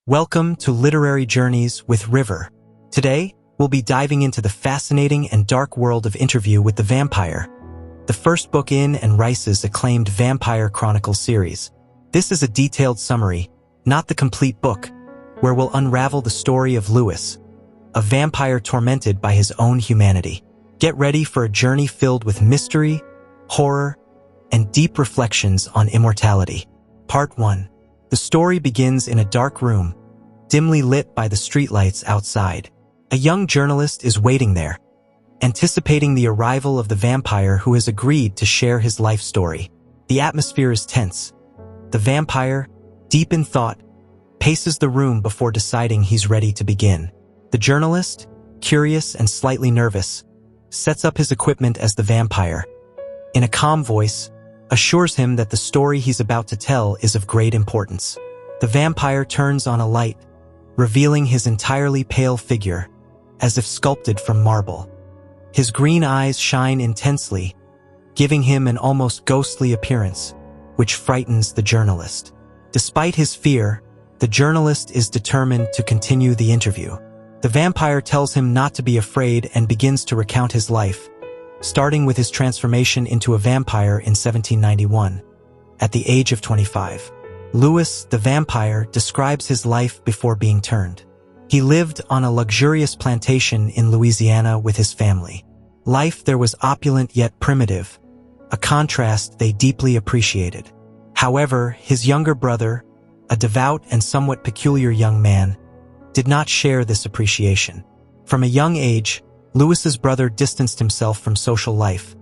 Welcome to Literary Journeys with River. Today, we'll be diving into the fascinating and dark world of Interview with the Vampire, the first book in Anne Rice's acclaimed Vampire Chronicles series. This is a detailed summary, not the complete book, where we'll unravel the story of Lewis, a vampire tormented by his own humanity. Get ready for a journey filled with mystery, horror, and deep reflections on immortality. Part 1. The story begins in a dark room, dimly lit by the streetlights outside. A young journalist is waiting there, anticipating the arrival of the vampire who has agreed to share his life story. The atmosphere is tense. The vampire, deep in thought, paces the room before deciding he's ready to begin. The journalist, curious and slightly nervous, sets up his equipment as the vampire. In a calm voice, assures him that the story he's about to tell is of great importance. The vampire turns on a light, revealing his entirely pale figure, as if sculpted from marble. His green eyes shine intensely, giving him an almost ghostly appearance, which frightens the journalist. Despite his fear, the journalist is determined to continue the interview. The vampire tells him not to be afraid and begins to recount his life, starting with his transformation into a vampire in 1791, at the age of 25. Lewis, the vampire, describes his life before being turned. He lived on a luxurious plantation in Louisiana with his family. Life there was opulent yet primitive, a contrast they deeply appreciated. However, his younger brother, a devout and somewhat peculiar young man, did not share this appreciation. From a young age, Lewis's brother distanced himself from social life,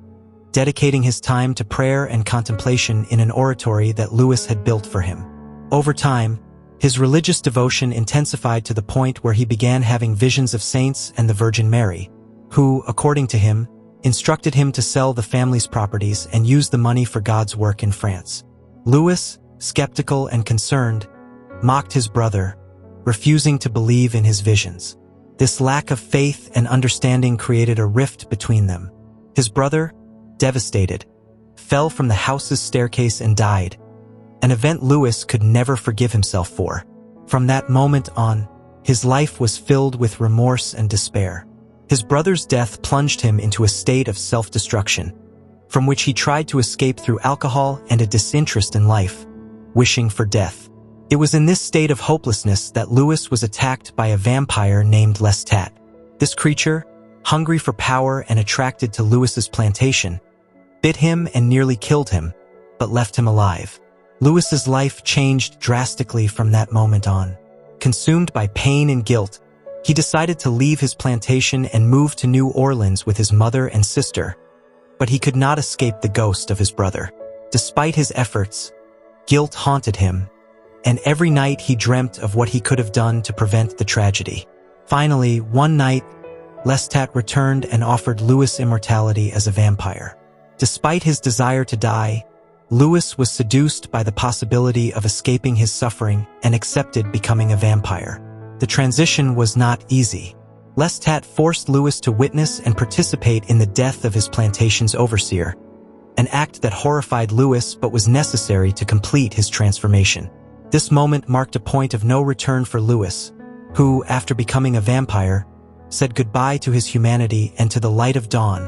dedicating his time to prayer and contemplation in an oratory that Lewis had built for him. Over time, his religious devotion intensified to the point where he began having visions of saints and the Virgin Mary, who, according to him, instructed him to sell the family's properties and use the money for God's work in France. Lewis, skeptical and concerned, mocked his brother, refusing to believe in his visions. This lack of faith and understanding created a rift between them. His brother, devastated, fell from the house's staircase and died, an event Lewis could never forgive himself for. From that moment on, his life was filled with remorse and despair. His brother's death plunged him into a state of self-destruction, from which he tried to escape through alcohol and a disinterest in life, wishing for death. It was in this state of hopelessness that Lewis was attacked by a vampire named Lestat. This creature, hungry for power and attracted to Lewis's plantation, bit him and nearly killed him, but left him alive. Lewis's life changed drastically from that moment on. Consumed by pain and guilt, he decided to leave his plantation and move to New Orleans with his mother and sister, but he could not escape the ghost of his brother. Despite his efforts, guilt haunted him, and every night he dreamt of what he could have done to prevent the tragedy. Finally, one night, Lestat returned and offered Lewis immortality as a vampire. Despite his desire to die, Lewis was seduced by the possibility of escaping his suffering and accepted becoming a vampire. The transition was not easy. Lestat forced Lewis to witness and participate in the death of his plantation's overseer, an act that horrified Lewis but was necessary to complete his transformation. This moment marked a point of no return for Lewis, who, after becoming a vampire, said goodbye to his humanity and to the light of dawn,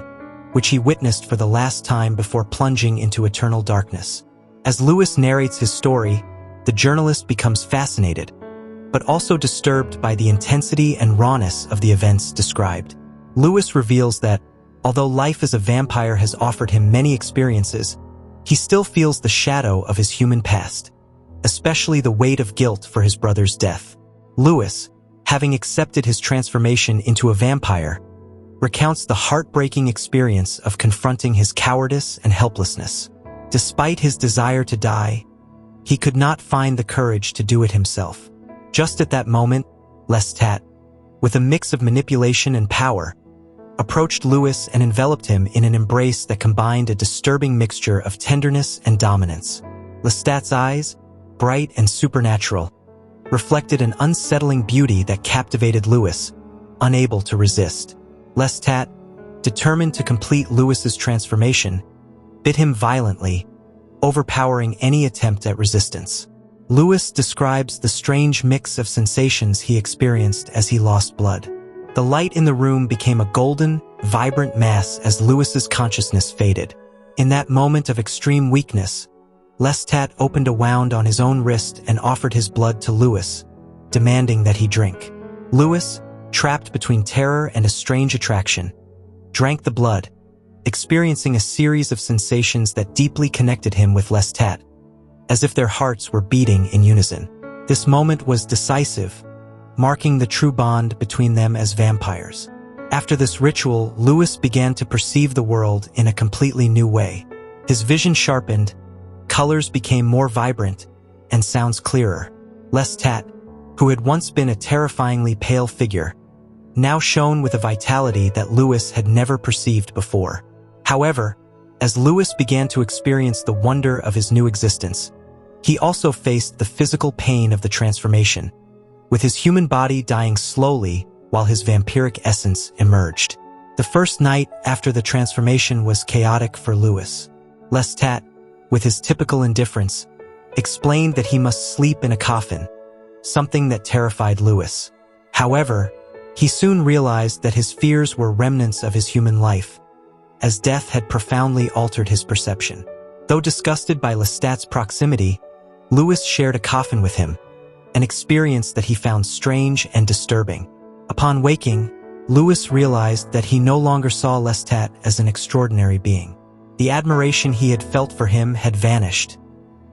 which he witnessed for the last time before plunging into eternal darkness. As Lewis narrates his story, the journalist becomes fascinated, but also disturbed by the intensity and rawness of the events described. Lewis reveals that, although life as a vampire has offered him many experiences, he still feels the shadow of his human past, especially the weight of guilt for his brother's death. Lewis, having accepted his transformation into a vampire, recounts the heartbreaking experience of confronting his cowardice and helplessness. Despite his desire to die, he could not find the courage to do it himself. Just at that moment, Lestat, with a mix of manipulation and power, approached Lewis and enveloped him in an embrace that combined a disturbing mixture of tenderness and dominance. Lestat's eyes, bright and supernatural, reflected an unsettling beauty that captivated Lewis, unable to resist. Lestat, determined to complete Lewis's transformation, bit him violently, overpowering any attempt at resistance. Lewis describes the strange mix of sensations he experienced as he lost blood. The light in the room became a golden, vibrant mass as Lewis's consciousness faded. In that moment of extreme weakness, Lestat opened a wound on his own wrist and offered his blood to Lewis, demanding that he drink. Lewis, trapped between terror and a strange attraction, drank the blood, experiencing a series of sensations that deeply connected him with Lestat, as if their hearts were beating in unison. This moment was decisive, marking the true bond between them as vampires. After this ritual, Lewis began to perceive the world in a completely new way. His vision sharpened, colors became more vibrant, and sounds clearer. Lestat, who had once been a terrifyingly pale figure, now shone with a vitality that Lewis had never perceived before. However, as Lewis began to experience the wonder of his new existence, he also faced the physical pain of the transformation, with his human body dying slowly while his vampiric essence emerged. The first night after the transformation was chaotic for Lewis. Lestat, with his typical indifference, explained that he must sleep in a coffin, something that terrified Lewis. However, he soon realized that his fears were remnants of his human life, as death had profoundly altered his perception. Though disgusted by Lestat's proximity, Lewis shared a coffin with him, an experience that he found strange and disturbing. Upon waking, Lewis realized that he no longer saw Lestat as an extraordinary being. The admiration he had felt for him had vanished,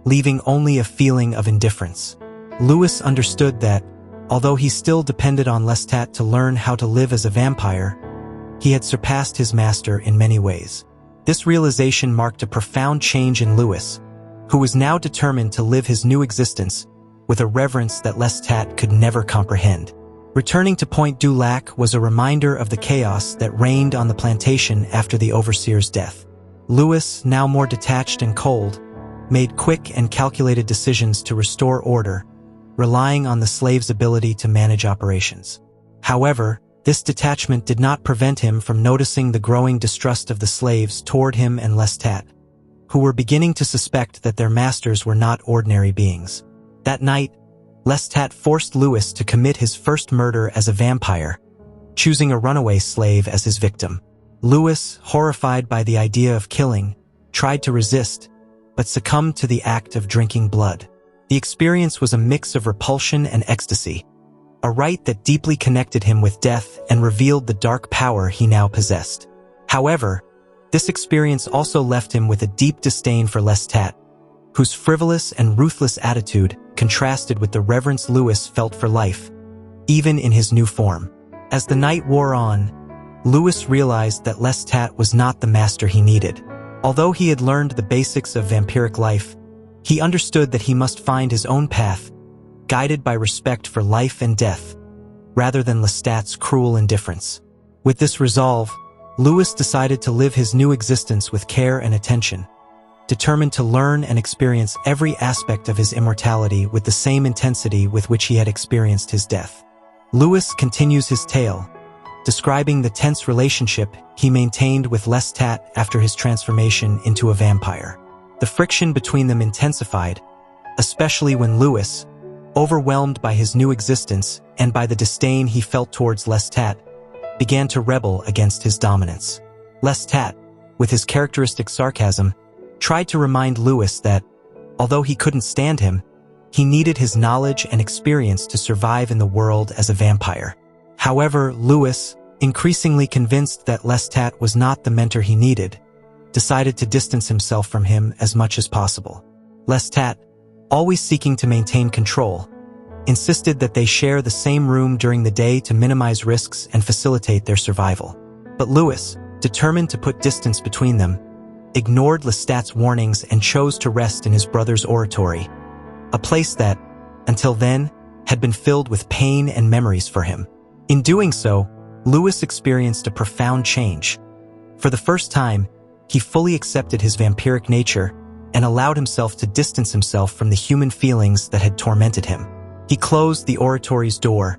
leaving only a feeling of indifference. Lewis understood that, although he still depended on Lestat to learn how to live as a vampire, he had surpassed his master in many ways. This realization marked a profound change in Lewis, who was now determined to live his new existence with a reverence that Lestat could never comprehend. Returning to Pointe du Lac was a reminder of the chaos that reigned on the plantation after the overseer's death. Lewis, now more detached and cold, made quick and calculated decisions to restore order, relying on the slave's ability to manage operations. However, this detachment did not prevent him from noticing the growing distrust of the slaves toward him and Lestat, who were beginning to suspect that their masters were not ordinary beings. That night, Lestat forced Lewis to commit his first murder as a vampire, choosing a runaway slave as his victim. Lewis, horrified by the idea of killing, tried to resist, but succumbed to the act of drinking blood. The experience was a mix of repulsion and ecstasy, a rite that deeply connected him with death and revealed the dark power he now possessed. However, this experience also left him with a deep disdain for Lestat, whose frivolous and ruthless attitude contrasted with the reverence Lewis felt for life, even in his new form. As the night wore on, Lewis realized that Lestat was not the master he needed. Although he had learned the basics of vampiric life, he understood that he must find his own path, guided by respect for life and death, rather than Lestat's cruel indifference. With this resolve, Lewis decided to live his new existence with care and attention, determined to learn and experience every aspect of his immortality with the same intensity with which he had experienced his death. Lewis continues his tale, describing the tense relationship he maintained with Lestat after his transformation into a vampire. The friction between them intensified, especially when Lewis, overwhelmed by his new existence and by the disdain he felt towards Lestat, began to rebel against his dominance. Lestat, with his characteristic sarcasm, tried to remind Lewis that, although he couldn't stand him, he needed his knowledge and experience to survive in the world as a vampire. However, Lewis, increasingly convinced that Lestat was not the mentor he needed, decided to distance himself from him as much as possible. Lestat, always seeking to maintain control, insisted that they share the same room during the day to minimize risks and facilitate their survival. But Lewis, determined to put distance between them, ignored Lestat's warnings and chose to rest in his brother's oratory, a place that, until then, had been filled with pain and memories for him. In doing so, Lewis experienced a profound change. For the first time, he fully accepted his vampiric nature and allowed himself to distance himself from the human feelings that had tormented him. He closed the oratory's door,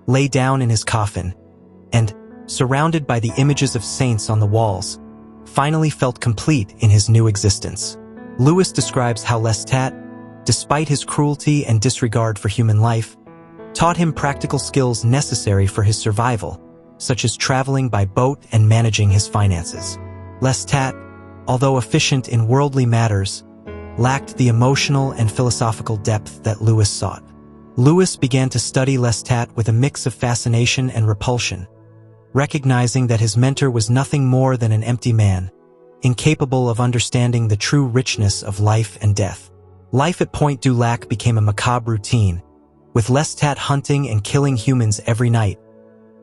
lay down in his coffin, and, surrounded by the images of saints on the walls, finally felt complete in his new existence. Lewis describes how Lestat, despite his cruelty and disregard for human life, taught him practical skills necessary for his survival, such as traveling by boat and managing his finances. Lestat, although efficient in worldly matters, lacked the emotional and philosophical depth that Lewis sought. Lewis began to study Lestat with a mix of fascination and repulsion, recognizing that his mentor was nothing more than an empty man, incapable of understanding the true richness of life and death. Life at Pointe du Lac became a macabre routine, with Lestat hunting and killing humans every night,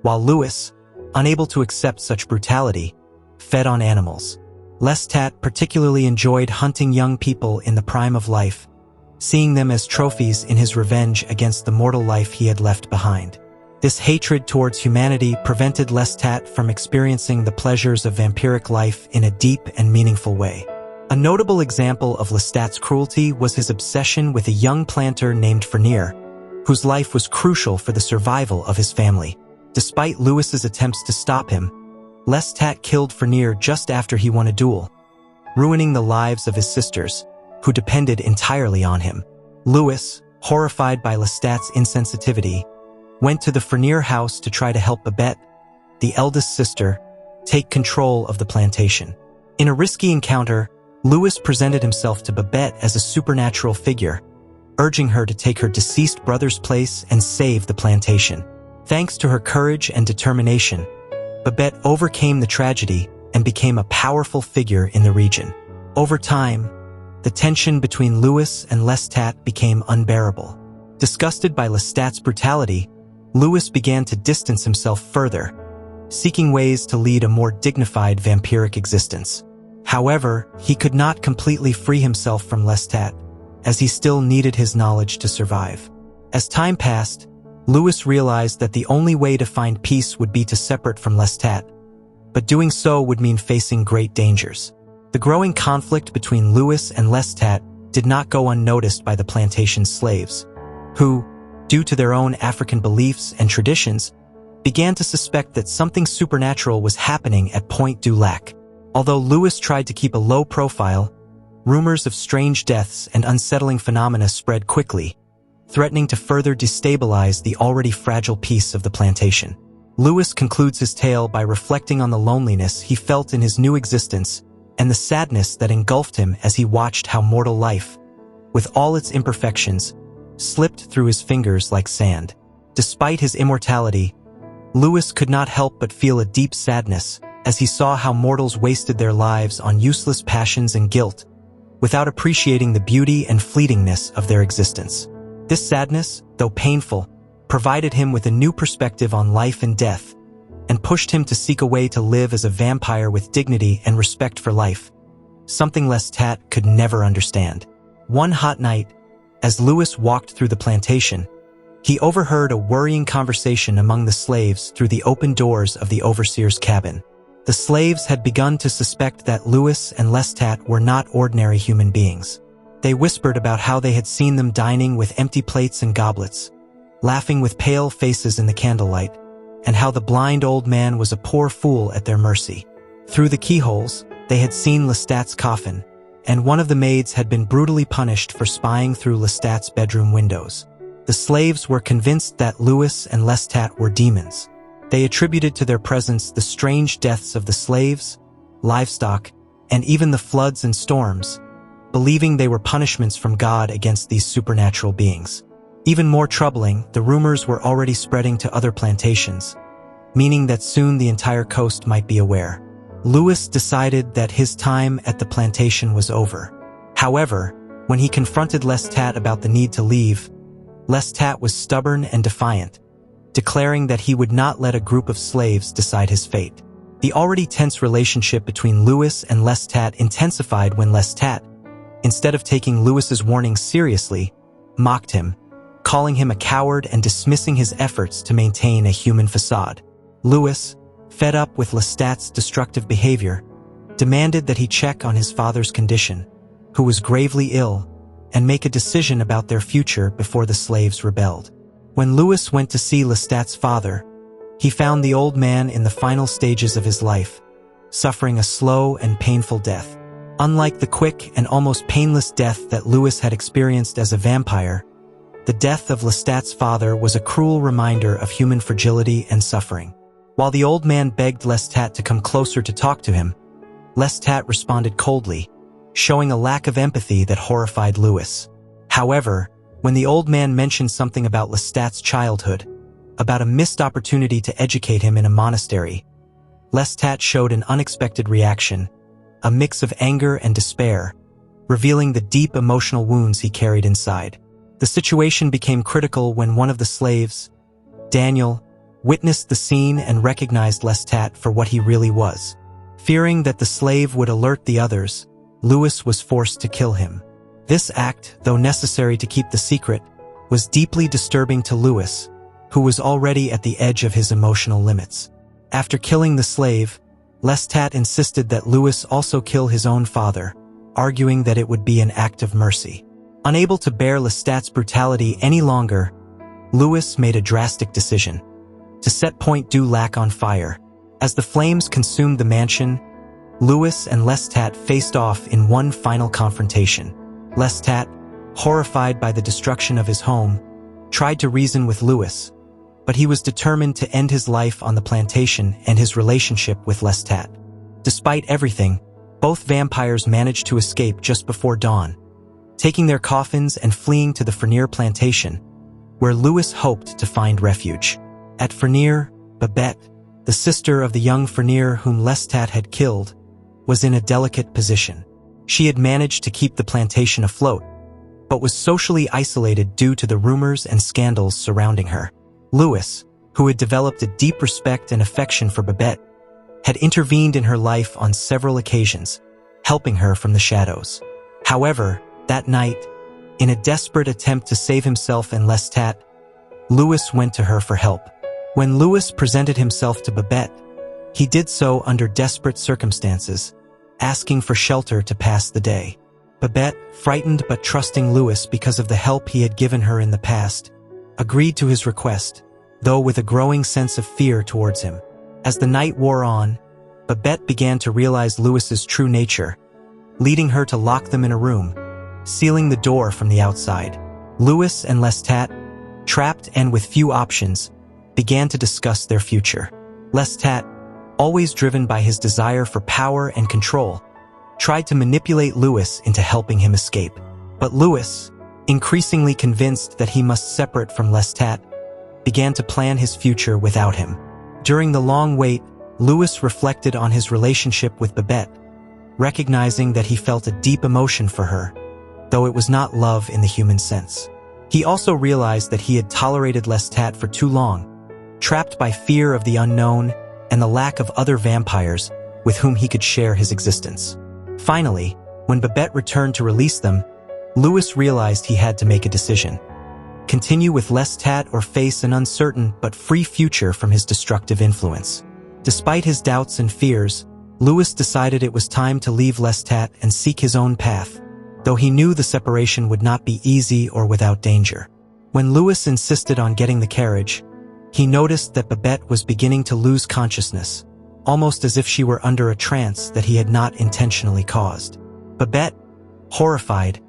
while Lewis, unable to accept such brutality, fed on animals. Lestat particularly enjoyed hunting young people in the prime of life, seeing them as trophies in his revenge against the mortal life he had left behind. This hatred towards humanity prevented Lestat from experiencing the pleasures of vampiric life in a deep and meaningful way. A notable example of Lestat's cruelty was his obsession with a young planter named Fernier, whose life was crucial for the survival of his family. Despite Lewis's attempts to stop him, Lestat killed Fernier just after he won a duel, ruining the lives of his sisters, who depended entirely on him. Lewis, horrified by Lestat's insensitivity, went to the Fernier house to try to help Babette, the eldest sister, take control of the plantation. In a risky encounter, Lewis presented himself to Babette as a supernatural figure, urging her to take her deceased brother's place and save the plantation. Thanks to her courage and determination, Babette overcame the tragedy and became a powerful figure in the region. Over time, the tension between Lewis and Lestat became unbearable. Disgusted by Lestat's brutality, Lewis began to distance himself further, seeking ways to lead a more dignified vampiric existence. However, he could not completely free himself from Lestat, as he still needed his knowledge to survive. As time passed, Lewis realized that the only way to find peace would be to separate from Lestat, but doing so would mean facing great dangers. The growing conflict between Lewis and Lestat did not go unnoticed by the plantation's slaves, who, due to their own African beliefs and traditions, began to suspect that something supernatural was happening at Pointe du Lac. Although Lewis tried to keep a low profile, rumors of strange deaths and unsettling phenomena spread quickly, threatening to further destabilize the already fragile peace of the plantation. Lewis concludes his tale by reflecting on the loneliness he felt in his new existence and the sadness that engulfed him as he watched how mortal life, with all its imperfections, slipped through his fingers like sand. Despite his immortality, Lewis could not help but feel a deep sadness as he saw how mortals wasted their lives on useless passions and guilt, without appreciating the beauty and fleetingness of their existence. This sadness, though painful, provided him with a new perspective on life and death, and pushed him to seek a way to live as a vampire with dignity and respect for life, something Lestat could never understand. One hot night, as Lewis walked through the plantation, he overheard a worrying conversation among the slaves through the open doors of the overseer's cabin. The slaves had begun to suspect that Lewis and Lestat were not ordinary human beings. They whispered about how they had seen them dining with empty plates and goblets, laughing with pale faces in the candlelight, and how the blind old man was a poor fool at their mercy. Through the keyholes, they had seen Lestat's coffin, and one of the maids had been brutally punished for spying through Lestat's bedroom windows. The slaves were convinced that Lewis and Lestat were demons. They attributed to their presence the strange deaths of the slaves, livestock, and even the floods and storms, believing they were punishments from God against these supernatural beings. Even more troubling, the rumors were already spreading to other plantations, meaning that soon the entire coast might be aware. Lewis decided that his time at the plantation was over. However, when he confronted Lestat about the need to leave, Lestat was stubborn and defiant, declaring that he would not let a group of slaves decide his fate. The already tense relationship between Lewis and Lestat intensified when Lestat, instead of taking Lewis's warning seriously, mocked him, calling him a coward and dismissing his efforts to maintain a human facade. Lewis, fed up with Lestat's destructive behavior, demanded that he check on his father's condition, who was gravely ill, and make a decision about their future before the slaves rebelled. When Lewis went to see Lestat's father, he found the old man in the final stages of his life, suffering a slow and painful death. Unlike the quick and almost painless death that Louis had experienced as a vampire, the death of Lestat's father was a cruel reminder of human fragility and suffering. While the old man begged Lestat to come closer to talk to him, Lestat responded coldly, showing a lack of empathy that horrified Louis. However, when the old man mentioned something about Lestat's childhood, about a missed opportunity to educate him in a monastery, Lestat showed an unexpected reaction, a mix of anger and despair, revealing the deep emotional wounds he carried inside. The situation became critical when one of the slaves, Daniel, witnessed the scene and recognized Lestat for what he really was. Fearing that the slave would alert the others, Louis was forced to kill him. This act, though necessary to keep the secret, was deeply disturbing to Louis, who was already at the edge of his emotional limits. After killing the slave, Lestat insisted that Louis also kill his own father, arguing that it would be an act of mercy. Unable to bear Lestat's brutality any longer, Louis made a drastic decision: to set Pointe du Lac on fire. As the flames consumed the mansion, Louis and Lestat faced off in one final confrontation. Lestat, horrified by the destruction of his home, tried to reason with Louis, but he was determined to end his life on the plantation and his relationship with Lestat. Despite everything, both vampires managed to escape just before dawn, taking their coffins and fleeing to the Fernier plantation, where Louis hoped to find refuge. At Fernier, Babette, the sister of the young Fernier whom Lestat had killed, was in a delicate position. She had managed to keep the plantation afloat, but was socially isolated due to the rumors and scandals surrounding her. Louis, who had developed a deep respect and affection for Babette, had intervened in her life on several occasions, helping her from the shadows. However, that night, in a desperate attempt to save himself and Lestat, Louis went to her for help. When Louis presented himself to Babette, he did so under desperate circumstances, asking for shelter to pass the day. Babette, frightened but trusting Louis because of the help he had given her in the past, agreed to his request, though with a growing sense of fear towards him. As the night wore on, Babette began to realize Louis's true nature, leading her to lock them in a room, sealing the door from the outside. Louis and Lestat, trapped and with few options, began to discuss their future. Lestat, always driven by his desire for power and control, tried to manipulate Louis into helping him escape. But Louis, increasingly convinced that he must separate from Lestat, began to plan his future without him. During the long wait, Louis reflected on his relationship with Babette, recognizing that he felt a deep emotion for her, though it was not love in the human sense. He also realized that he had tolerated Lestat for too long, trapped by fear of the unknown and the lack of other vampires with whom he could share his existence. Finally, when Babette returned to release them, Louis realized he had to make a decision: continue with Lestat or face an uncertain but free future from his destructive influence. Despite his doubts and fears, Louis decided it was time to leave Lestat and seek his own path, though he knew the separation would not be easy or without danger. When Louis insisted on getting the carriage, he noticed that Babette was beginning to lose consciousness, almost as if she were under a trance that he had not intentionally caused. Babette, horrified,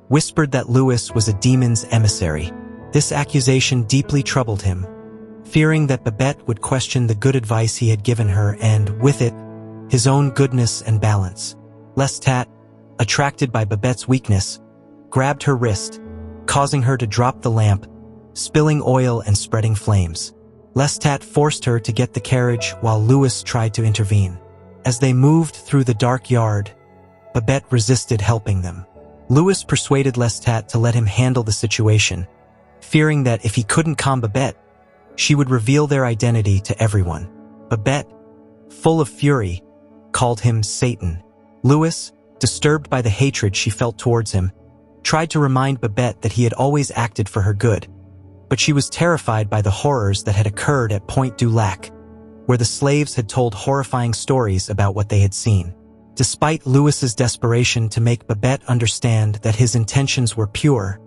whispered that Louis was a demon's emissary. This accusation deeply troubled him, fearing that Babette would question the good advice he had given her and, with it, his own goodness and balance. Lestat, attracted by Babette's weakness, grabbed her wrist, causing her to drop the lamp, spilling oil and spreading flames. Lestat forced her to get the carriage while Louis tried to intervene. As they moved through the dark yard, Babette resisted helping them. Louis persuaded Lestat to let him handle the situation, fearing that if he couldn't calm Babette, she would reveal their identity to everyone. Babette, full of fury, called him Satan. Louis, disturbed by the hatred she felt towards him, tried to remind Babette that he had always acted for her good, but she was terrified by the horrors that had occurred at Pointe du Lac, where the slaves had told horrifying stories about what they had seen. Despite Louis's desperation to make Babette understand that his intentions were pure,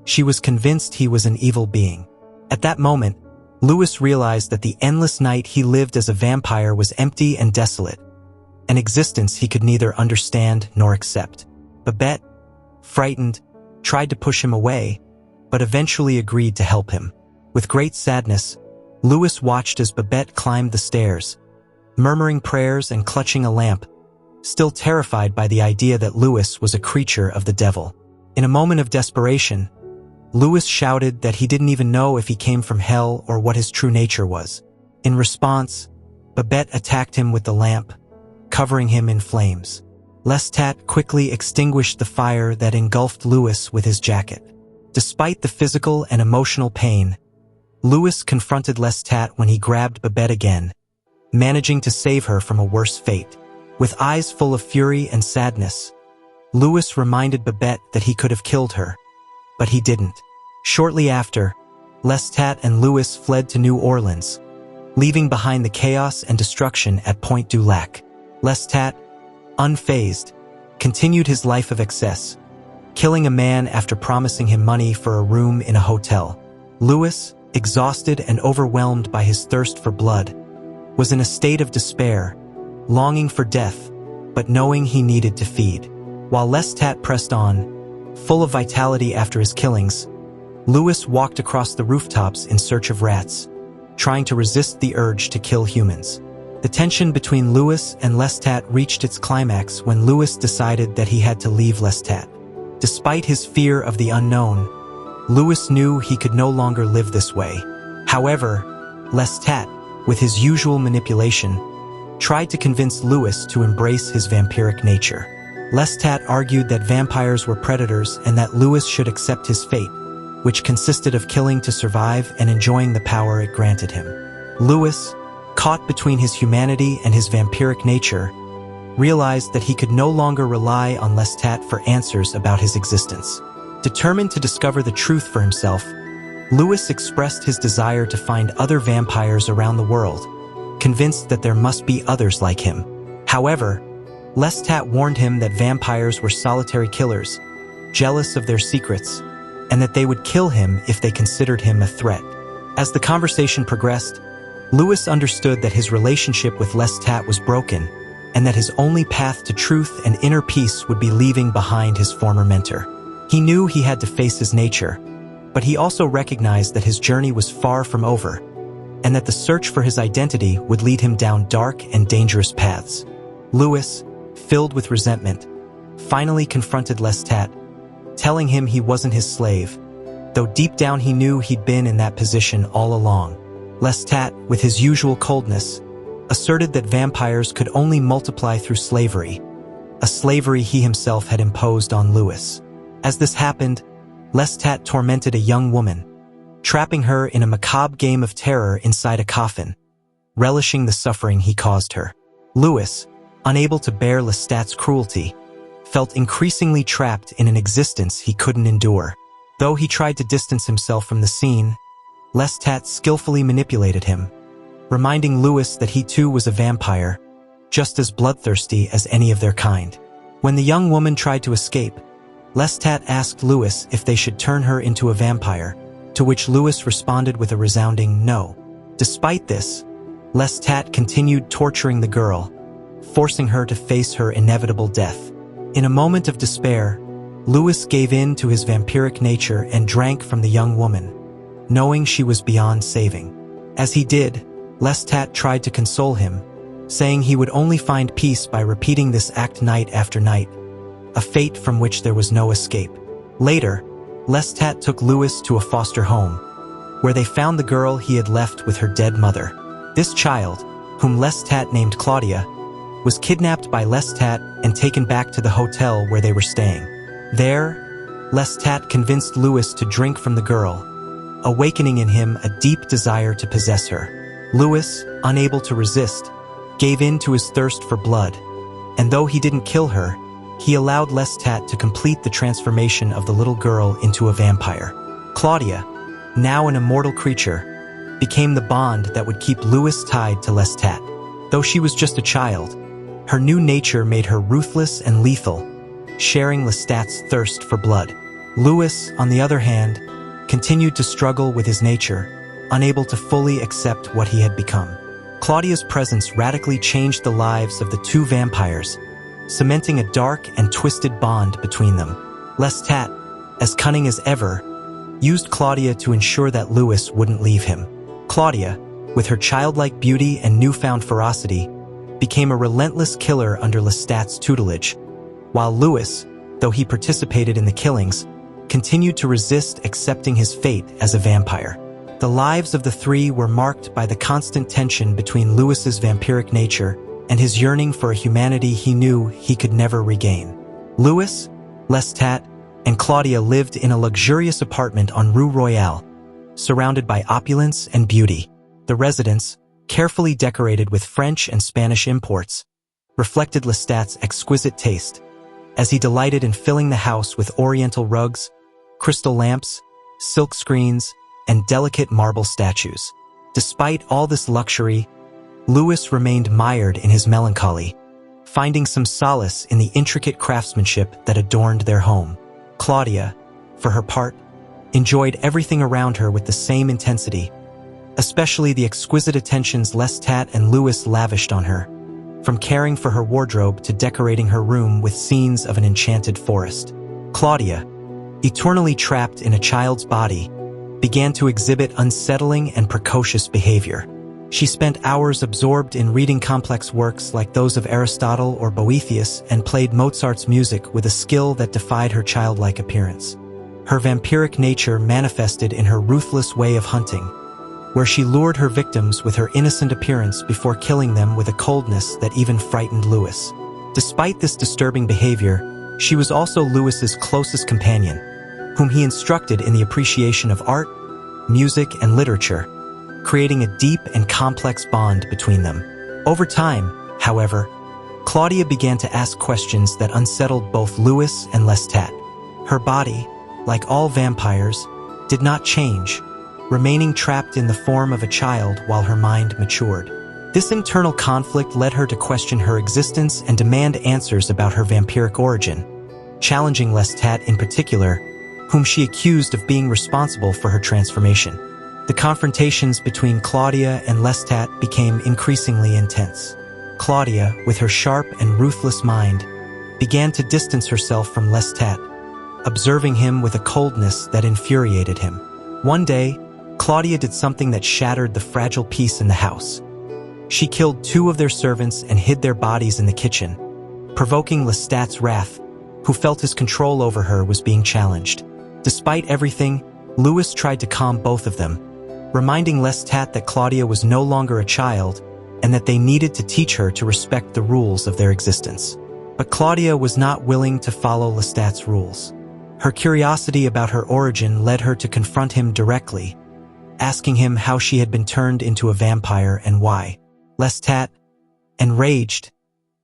she was convinced he was an evil being. At that moment, Louis realized that the endless night he lived as a vampire was empty and desolate, an existence he could neither understand nor accept. Babette, frightened, tried to push him away, but eventually agreed to help him. With great sadness, Louis watched as Babette climbed the stairs, murmuring prayers and clutching a lamp, still terrified by the idea that Louis was a creature of the devil. In a moment of desperation, Louis shouted that he didn't even know if he came from hell or what his true nature was. In response, Babette attacked him with the lamp, covering him in flames. Lestat quickly extinguished the fire that engulfed Louis with his jacket. Despite the physical and emotional pain, Louis confronted Lestat when he grabbed Babette again, managing to save her from a worse fate. With eyes full of fury and sadness, Louis reminded Babette that he could have killed her, but he didn't. Shortly after, Lestat and Louis fled to New Orleans, leaving behind the chaos and destruction at Pointe du Lac. Lestat, unfazed, continued his life of excess, killing a man after promising him money for a room in a hotel. Louis, exhausted and overwhelmed by his thirst for blood, was in a state of despair, longing for death, but knowing he needed to feed. While Lestat pressed on, full of vitality after his killings, Louis walked across the rooftops in search of rats, trying to resist the urge to kill humans. The tension between Louis and Lestat reached its climax when Louis decided that he had to leave Lestat. Despite his fear of the unknown, Louis knew he could no longer live this way. However, Lestat, with his usual manipulation, tried to convince Louis to embrace his vampiric nature. Lestat argued that vampires were predators and that Louis should accept his fate, which consisted of killing to survive and enjoying the power it granted him. Louis, caught between his humanity and his vampiric nature, realized that he could no longer rely on Lestat for answers about his existence. Determined to discover the truth for himself, Louis expressed his desire to find other vampires around the world, convinced that there must be others like him. However, Lestat warned him that vampires were solitary killers, jealous of their secrets, and that they would kill him if they considered him a threat. As the conversation progressed, Louis understood that his relationship with Lestat was broken, and that his only path to truth and inner peace would be leaving behind his former mentor. He knew he had to face his nature, but he also recognized that his journey was far from over, and that the search for his identity would lead him down dark and dangerous paths. Louis, filled with resentment, finally confronted Lestat, telling him he wasn't his slave, though deep down he knew he'd been in that position all along. Lestat, with his usual coldness, asserted that vampires could only multiply through slavery, a slavery he himself had imposed on Louis. As this happened, Lestat tormented a young woman, trapping her in a macabre game of terror inside a coffin, relishing the suffering he caused her. Louis, unable to bear Lestat's cruelty, felt increasingly trapped in an existence he couldn't endure. Though he tried to distance himself from the scene, Lestat skillfully manipulated him, reminding Louis that he too was a vampire, just as bloodthirsty as any of their kind. When the young woman tried to escape, Lestat asked Louis if they should turn her into a vampire, to which Louis responded with a resounding no. Despite this, Lestat continued torturing the girl, forcing her to face her inevitable death. In a moment of despair, Louis gave in to his vampiric nature and drank from the young woman, knowing she was beyond saving. As he did, Lestat tried to console him, saying he would only find peace by repeating this act night after night, a fate from which there was no escape. Later, Lestat took Louis to a foster home, where they found the girl he had left with her dead mother. This child, whom Lestat named Claudia, was kidnapped by Lestat and taken back to the hotel where they were staying. There, Lestat convinced Louis to drink from the girl, awakening in him a deep desire to possess her. Louis, unable to resist, gave in to his thirst for blood, and though he didn't kill her, he allowed Lestat to complete the transformation of the little girl into a vampire. Claudia, now an immortal creature, became the bond that would keep Louis tied to Lestat. Though she was just a child, her new nature made her ruthless and lethal, sharing Lestat's thirst for blood. Louis, on the other hand, continued to struggle with his nature, unable to fully accept what he had become. Claudia's presence radically changed the lives of the two vampires, cementing a dark and twisted bond between them. Lestat, as cunning as ever, used Claudia to ensure that Louis wouldn't leave him. Claudia, with her childlike beauty and newfound ferocity, became a relentless killer under Lestat's tutelage, while Louis, though he participated in the killings, continued to resist accepting his fate as a vampire. The lives of the three were marked by the constant tension between Louis's vampiric nature and his yearning for a humanity he knew he could never regain. Louis, Lestat, and Claudia lived in a luxurious apartment on Rue Royale, surrounded by opulence and beauty. The residence, carefully decorated with French and Spanish imports, reflected Lestat's exquisite taste, as he delighted in filling the house with oriental rugs, crystal lamps, silk screens, and delicate marble statues. Despite all this luxury, Louis remained mired in his melancholy, finding some solace in the intricate craftsmanship that adorned their home. Claudia, for her part, enjoyed everything around her with the same intensity, especially the exquisite attentions Lestat and Louis lavished on her, from caring for her wardrobe to decorating her room with scenes of an enchanted forest. Claudia, eternally trapped in a child's body, began to exhibit unsettling and precocious behavior. She spent hours absorbed in reading complex works like those of Aristotle or Boethius and played Mozart's music with a skill that defied her childlike appearance. Her vampiric nature manifested in her ruthless way of hunting, where she lured her victims with her innocent appearance before killing them with a coldness that even frightened Louis. Despite this disturbing behavior, she was also Louis's closest companion, whom he instructed in the appreciation of art, music, and literature, creating a deep and complex bond between them. Over time, however, Claudia began to ask questions that unsettled both Louis and Lestat. Her body, like all vampires, did not change, remaining trapped in the form of a child while her mind matured. This internal conflict led her to question her existence and demand answers about her vampiric origin, challenging Lestat in particular, whom she accused of being responsible for her transformation. The confrontations between Claudia and Lestat became increasingly intense. Claudia, with her sharp and ruthless mind, began to distance herself from Lestat, observing him with a coldness that infuriated him. One day, Claudia did something that shattered the fragile peace in the house. She killed two of their servants and hid their bodies in the kitchen, provoking Lestat's wrath, who felt his control over her was being challenged. Despite everything, Louis tried to calm both of them, reminding Lestat that Claudia was no longer a child and that they needed to teach her to respect the rules of their existence. But Claudia was not willing to follow Lestat's rules. Her curiosity about her origin led her to confront him directly, asking him how she had been turned into a vampire and why. Lestat, enraged,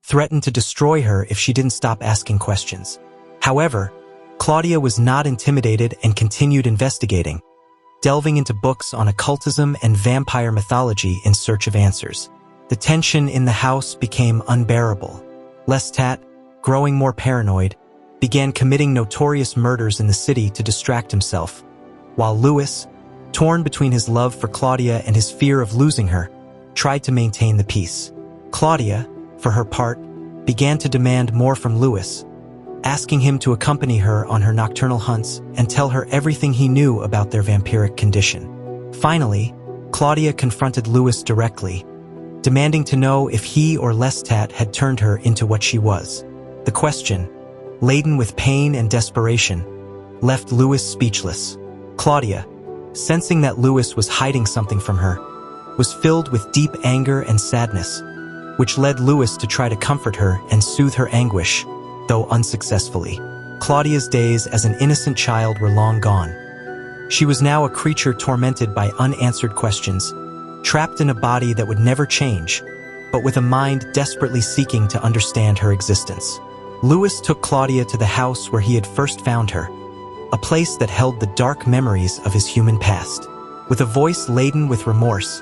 threatened to destroy her if she didn't stop asking questions. However, Claudia was not intimidated and continued investigating, delving into books on occultism and vampire mythology in search of answers. The tension in the house became unbearable. Lestat, growing more paranoid, began committing notorious murders in the city to distract himself, while Louis, torn between his love for Claudia and his fear of losing her, tried to maintain the peace. Claudia, for her part, began to demand more from Louis, asking him to accompany her on her nocturnal hunts and tell her everything he knew about their vampiric condition. Finally, Claudia confronted Louis directly, demanding to know if he or Lestat had turned her into what she was. The question, laden with pain and desperation, left Louis speechless. Claudia, sensing that Louis was hiding something from her, was filled with deep anger and sadness, which led Louis to try to comfort her and soothe her anguish, though unsuccessfully. Claudia's days as an innocent child were long gone. She was now a creature tormented by unanswered questions, trapped in a body that would never change, but with a mind desperately seeking to understand her existence. Louis took Claudia to the house where he had first found her, a place that held the dark memories of his human past. With a voice laden with remorse,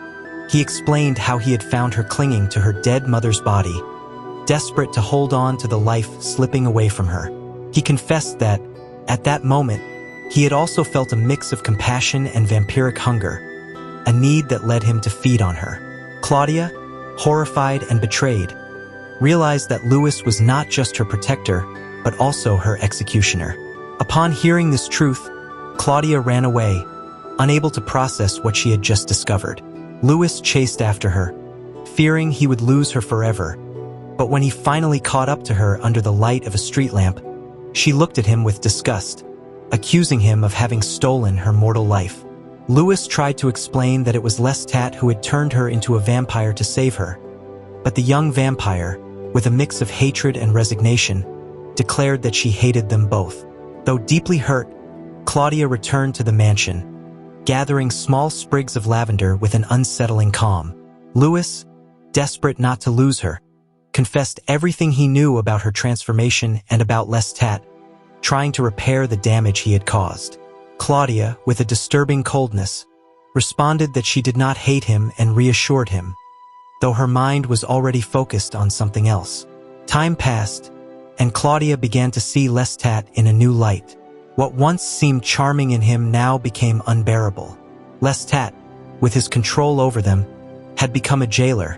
he explained how he had found her clinging to her dead mother's body, desperate to hold on to the life slipping away from her. He confessed that, at that moment, he had also felt a mix of compassion and vampiric hunger, a need that led him to feed on her. Claudia, horrified and betrayed, realized that Louis was not just her protector, but also her executioner. Upon hearing this truth, Claudia ran away, unable to process what she had just discovered. Louis chased after her, fearing he would lose her forever. But when he finally caught up to her under the light of a street lamp, she looked at him with disgust, accusing him of having stolen her mortal life. Louis tried to explain that it was Lestat who had turned her into a vampire to save her. But the young vampire, with a mix of hatred and resignation, declared that she hated them both. Though deeply hurt, Claudia returned to the mansion, gathering small sprigs of lavender with an unsettling calm. Louis, desperate not to lose her, confessed everything he knew about her transformation and about Lestat, trying to repair the damage he had caused. Claudia, with a disturbing coldness, responded that she did not hate him and reassured him, though her mind was already focused on something else. Time passed, and Claudia began to see Lestat in a new light. What once seemed charming in him now became unbearable. Lestat, with his control over them, had become a jailer,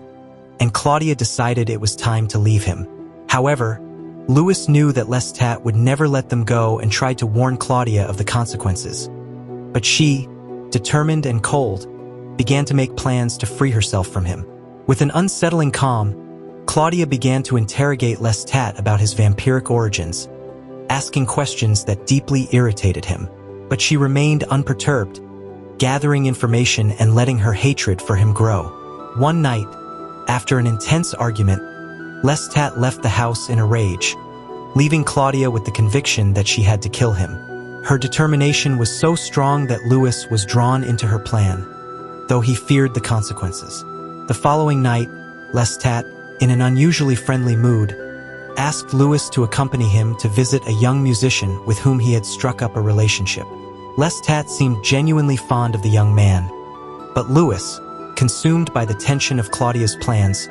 and Claudia decided it was time to leave him. However, Louis knew that Lestat would never let them go and tried to warn Claudia of the consequences. But she, determined and cold, began to make plans to free herself from him. With an unsettling calm, Claudia began to interrogate Lestat about his vampiric origins, asking questions that deeply irritated him. But she remained unperturbed, gathering information and letting her hatred for him grow. One night, after an intense argument, Lestat left the house in a rage, leaving Claudia with the conviction that she had to kill him. Her determination was so strong that Louis was drawn into her plan, though he feared the consequences. The following night, Lestat, in an unusually friendly mood, asked Louis to accompany him to visit a young musician with whom he had struck up a relationship. Lestat seemed genuinely fond of the young man, but Louis, consumed by the tension of Claudia's plans,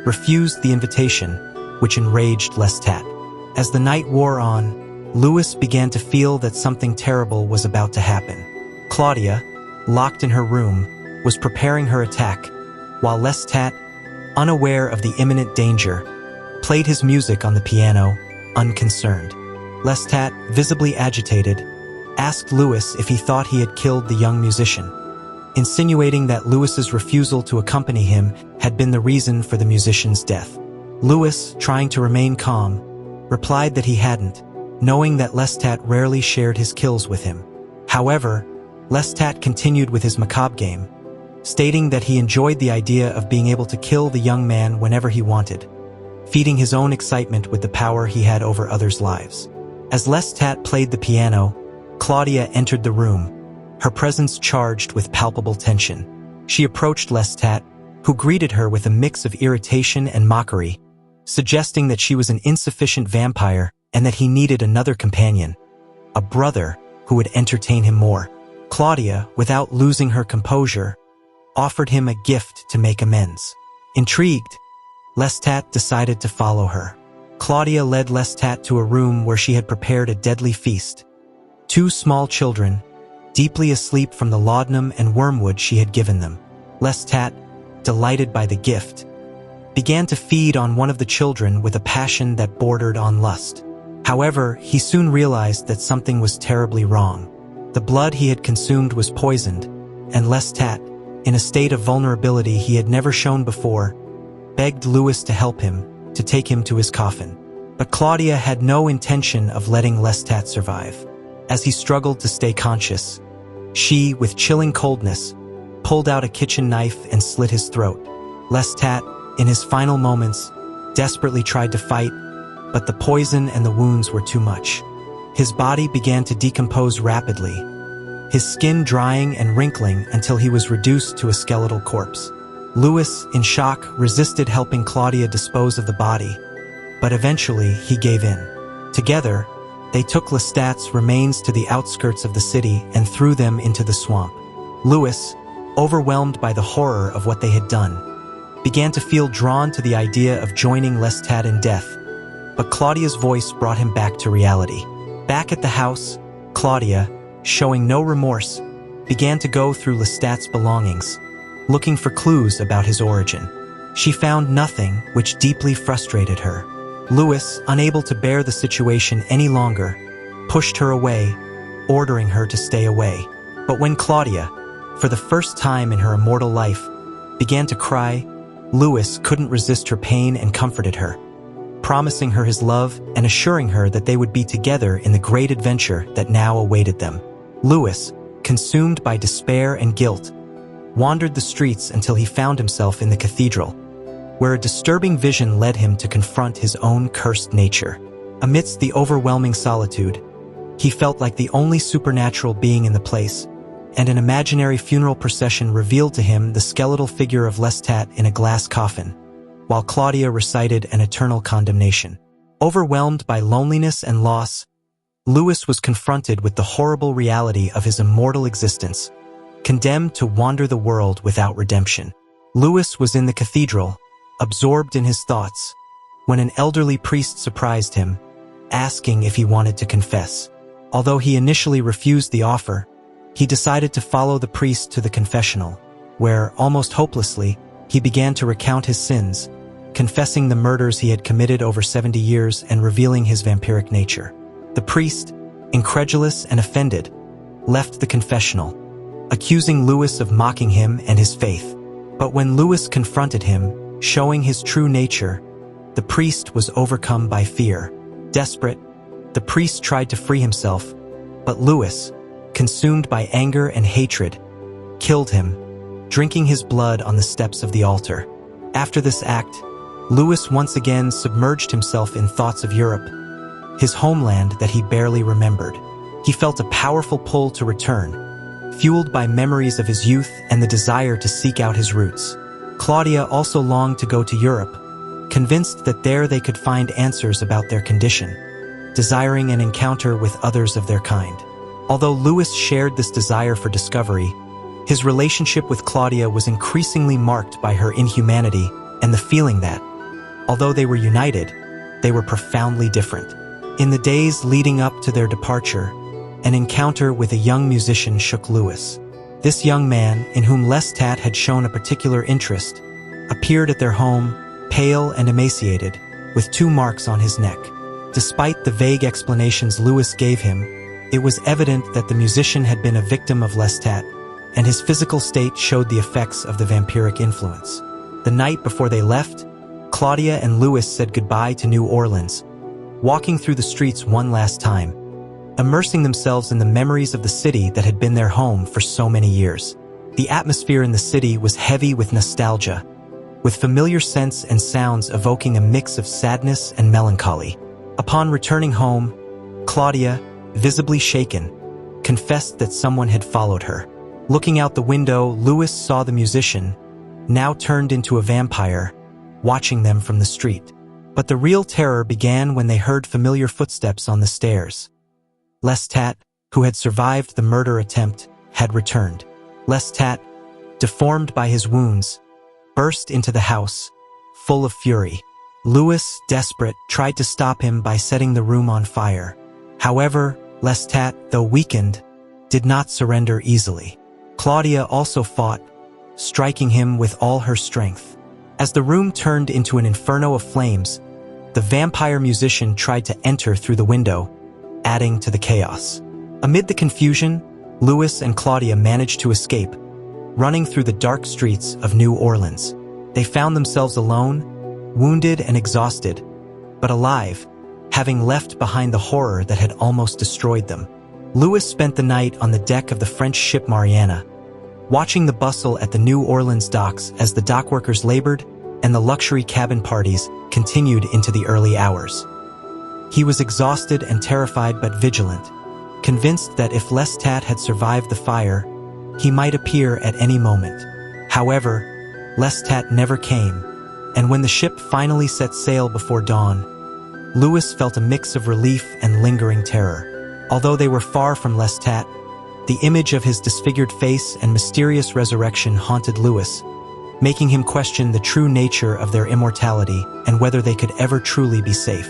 refused the invitation, which enraged Lestat. As the night wore on, Louis began to feel that something terrible was about to happen. Claudia, locked in her room, was preparing her attack, while Lestat, unaware of the imminent danger, played his music on the piano, unconcerned. Lestat, visibly agitated, asked Louis if he thought he had killed the young musician, insinuating that Louis's refusal to accompany him had been the reason for the musician's death. Louis, trying to remain calm, replied that he hadn't, knowing that Lestat rarely shared his kills with him. However, Lestat continued with his macabre game, stating that he enjoyed the idea of being able to kill the young man whenever he wanted, feeding his own excitement with the power he had over others' lives. As Lestat played the piano, Claudia entered the room, her presence charged with palpable tension. She approached Lestat, who greeted her with a mix of irritation and mockery, suggesting that she was an insufficient vampire and that he needed another companion, a brother who would entertain him more. Claudia, without losing her composure, offered him a gift to make amends. Intrigued, Lestat decided to follow her. Claudia led Lestat to a room where she had prepared a deadly feast. Two small children, deeply asleep from the laudanum and wormwood she had given them. Lestat, delighted by the gift, began to feed on one of the children with a passion that bordered on lust. However, he soon realized that something was terribly wrong. The blood he had consumed was poisoned, and Lestat, in a state of vulnerability he had never shown before, begged Louis to help him, to take him to his coffin. But Claudia had no intention of letting Lestat survive. As he struggled to stay conscious, she, with chilling coldness, pulled out a kitchen knife and slit his throat. Lestat, in his final moments, desperately tried to fight, but the poison and the wounds were too much. His body began to decompose rapidly, his skin drying and wrinkling until he was reduced to a skeletal corpse. Louis, in shock, resisted helping Claudia dispose of the body, but eventually he gave in. Together, they took Lestat's remains to the outskirts of the city and threw them into the swamp. Louis, overwhelmed by the horror of what they had done, began to feel drawn to the idea of joining Lestat in death, but Claudia's voice brought him back to reality. Back at the house, Claudia, showing no remorse, began to go through Lestat's belongings, looking for clues about his origin. She found nothing, which deeply frustrated her. Louis, unable to bear the situation any longer, pushed her away, ordering her to stay away. But when Claudia, for the first time in her immortal life, began to cry, Louis couldn't resist her pain and comforted her, promising her his love and assuring her that they would be together in the great adventure that now awaited them. Louis, consumed by despair and guilt, wandered the streets until he found himself in the cathedral, where a disturbing vision led him to confront his own cursed nature. Amidst the overwhelming solitude, he felt like the only supernatural being in the place, and an imaginary funeral procession revealed to him the skeletal figure of Lestat in a glass coffin, while Claudia recited an eternal condemnation. Overwhelmed by loneliness and loss, Louis was confronted with the horrible reality of his immortal existence, condemned to wander the world without redemption. Louis was in the cathedral, absorbed in his thoughts, when an elderly priest surprised him, asking if he wanted to confess. Although he initially refused the offer, he decided to follow the priest to the confessional, where, almost hopelessly, he began to recount his sins, confessing the murders he had committed over 70 years and revealing his vampiric nature. The priest, incredulous and offended, left the confessional, accusing Louis of mocking him and his faith. But when Louis confronted him, showing his true nature, the priest was overcome by fear. Desperate, the priest tried to free himself, but Louis, consumed by anger and hatred, killed him, drinking his blood on the steps of the altar. After this act, Louis once again submerged himself in thoughts of Europe, his homeland that he barely remembered. He felt a powerful pull to return, fueled by memories of his youth and the desire to seek out his roots. Claudia also longed to go to Europe, convinced that there they could find answers about their condition, desiring an encounter with others of their kind. Although Louis shared this desire for discovery, his relationship with Claudia was increasingly marked by her inhumanity and the feeling that, although they were united, they were profoundly different. In the days leading up to their departure, an encounter with a young musician shook Louis. This young man, in whom Lestat had shown a particular interest, appeared at their home, pale and emaciated, with 2 marks on his neck. Despite the vague explanations Louis gave him, it was evident that the musician had been a victim of Lestat, and his physical state showed the effects of the vampiric influence. The night before they left, Claudia and Louis said goodbye to New Orleans, walking through the streets one last time, immersing themselves in the memories of the city that had been their home for so many years. The atmosphere in the city was heavy with nostalgia, with familiar scents and sounds evoking a mix of sadness and melancholy. Upon returning home, Claudia, visibly shaken, confessed that someone had followed her. Looking out the window, Louis saw the musician, now turned into a vampire, watching them from the street. But the real terror began when they heard familiar footsteps on the stairs. Lestat, who had survived the murder attempt, had returned. Lestat, deformed by his wounds, burst into the house, full of fury. Louis, desperate, tried to stop him by setting the room on fire. However, Lestat, though weakened, did not surrender easily. Claudia also fought, striking him with all her strength. As the room turned into an inferno of flames, the vampire musician tried to enter through the window, adding to the chaos. Amid the confusion, Louis and Claudia managed to escape, running through the dark streets of New Orleans. They found themselves alone, wounded and exhausted, but alive, having left behind the horror that had almost destroyed them. Louis spent the night on the deck of the French ship Mariana, watching the bustle at the New Orleans docks as the dockworkers labored and the luxury cabin parties continued into the early hours. He was exhausted and terrified but vigilant, convinced that if Lestat had survived the fire, he might appear at any moment. However, Lestat never came, and when the ship finally set sail before dawn, Louis felt a mix of relief and lingering terror. Although they were far from Lestat, the image of his disfigured face and mysterious resurrection haunted Louis, making him question the true nature of their immortality and whether they could ever truly be safe.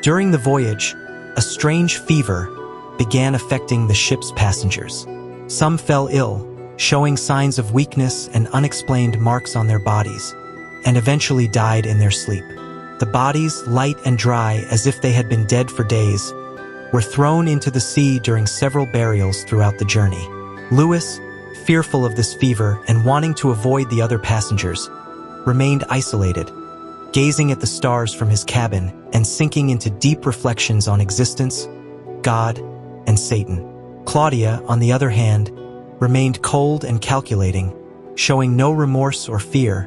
During the voyage, a strange fever began affecting the ship's passengers. Some fell ill, showing signs of weakness and unexplained marks on their bodies, and eventually died in their sleep. The bodies, light and dry as if they had been dead for days, were thrown into the sea during several burials throughout the journey. Lewis, fearful of this fever and wanting to avoid the other passengers, remained isolated, gazing at the stars from his cabin and sinking into deep reflections on existence, God, and Satan. Claudia, on the other hand, remained cold and calculating, showing no remorse or fear,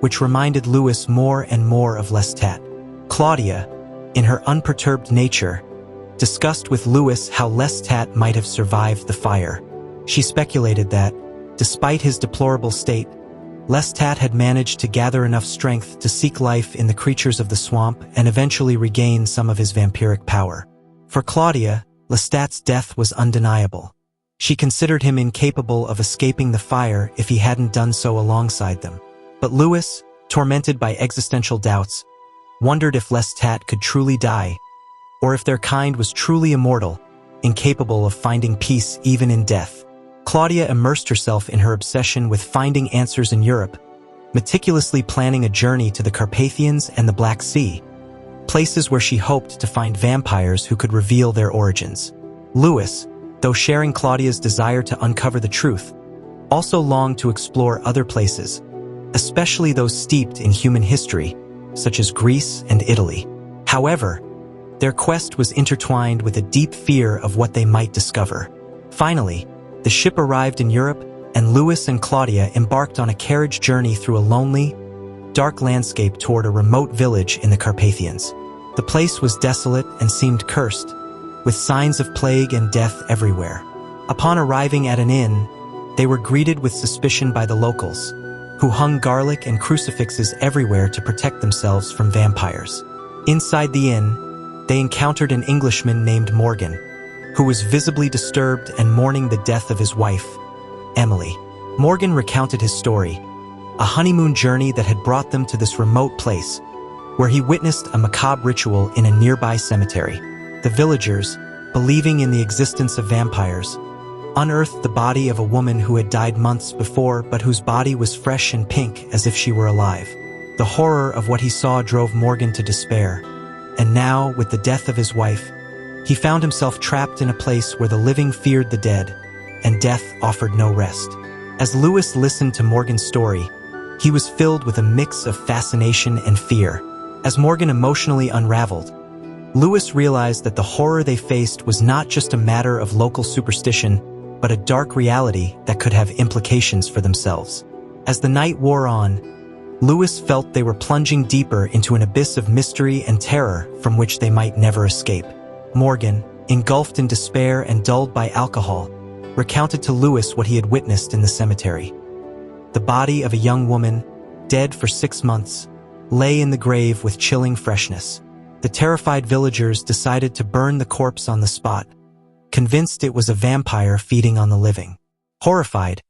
which reminded Lewis more and more of Lestat. Claudia, in her unperturbed nature, discussed with Lewis how Lestat might have survived the fire. She speculated that, despite his deplorable state, Lestat had managed to gather enough strength to seek life in the creatures of the swamp and eventually regain some of his vampiric power. For Claudia, Lestat's death was undeniable. She considered him incapable of escaping the fire if he hadn't done so alongside them. But Lewis, tormented by existential doubts, wondered if Lestat could truly die, or if their kind was truly immortal, incapable of finding peace even in death. Claudia immersed herself in her obsession with finding answers in Europe, meticulously planning a journey to the Carpathians and the Black Sea, places where she hoped to find vampires who could reveal their origins. Lewis, though sharing Claudia's desire to uncover the truth, also longed to explore other places, especially those steeped in human history, such as Greece and Italy. However, their quest was intertwined with a deep fear of what they might discover. Finally, the ship arrived in Europe, and Lewis and Claudia embarked on a carriage journey through a lonely, dark landscape toward a remote village in the Carpathians. The place was desolate and seemed cursed, with signs of plague and death everywhere. Upon arriving at an inn, they were greeted with suspicion by the locals, who hung garlic and crucifixes everywhere to protect themselves from vampires. Inside the inn, they encountered an Englishman named Morgan, who was visibly disturbed and mourning the death of his wife, Emily. Morgan recounted his story, a honeymoon journey that had brought them to this remote place, where he witnessed a macabre ritual in a nearby cemetery. The villagers, believing in the existence of vampires, unearthed the body of a woman who had died months before but whose body was fresh and pink as if she were alive. The horror of what he saw drove Morgan to despair, and now, with the death of his wife, he found himself trapped in a place where the living feared the dead, and death offered no rest. As Lewis listened to Morgan's story, he was filled with a mix of fascination and fear. As Morgan emotionally unraveled, Lewis realized that the horror they faced was not just a matter of local superstition, but a dark reality that could have implications for themselves. As the night wore on, Lewis felt they were plunging deeper into an abyss of mystery and terror from which they might never escape. Morgan, engulfed in despair and dulled by alcohol, recounted to Lewis what he had witnessed in the cemetery. The body of a young woman, dead for 6 months, lay in the grave with chilling freshness. The terrified villagers decided to burn the corpse on the spot, convinced it was a vampire feeding on the living. Horrified,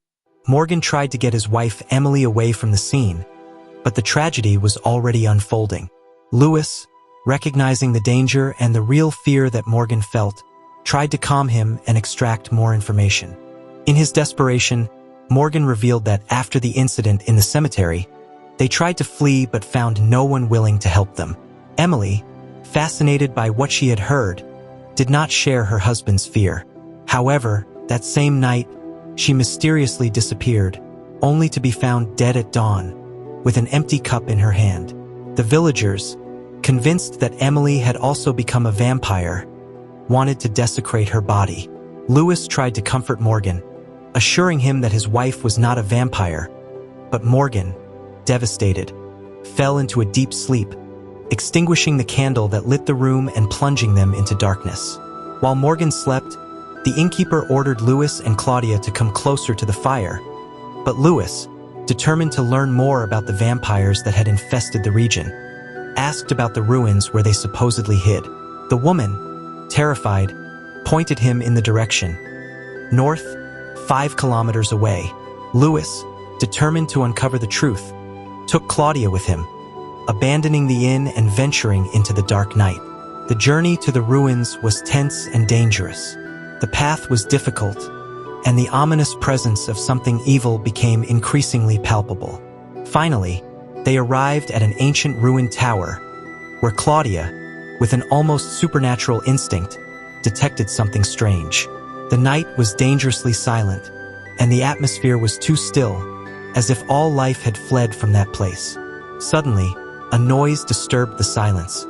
Morgan tried to get his wife Emily away from the scene, but the tragedy was already unfolding. Lewis, recognizing the danger and the real fear that Morgan felt, tried to calm him and extract more information. In his desperation, Morgan revealed that after the incident in the cemetery, they tried to flee but found no one willing to help them. Emily, fascinated by what she had heard, did not share her husband's fear. However, that same night, she mysteriously disappeared, only to be found dead at dawn, with an empty cup in her hand. The villagers, convinced that Emily had also become a vampire, wanted to desecrate her body. Lewis tried to comfort Morgan, assuring him that his wife was not a vampire, but Morgan, devastated, fell into a deep sleep, extinguishing the candle that lit the room and plunging them into darkness. While Morgan slept, the innkeeper ordered Lewis and Claudia to come closer to the fire, but Lewis, determined to learn more about the vampires that had infested the region, asked about the ruins where they supposedly hid. The woman, terrified, pointed him in the direction. North, 5 kilometers away. Lewis, determined to uncover the truth, took Claudia with him, abandoning the inn and venturing into the dark night. The journey to the ruins was tense and dangerous. The path was difficult, and the ominous presence of something evil became increasingly palpable. Finally, They arrived at an ancient ruined tower, where Claudia, with an almost supernatural instinct, detected something strange. The night was dangerously silent, and the atmosphere was too still, as if all life had fled from that place. Suddenly, a noise disturbed the silence.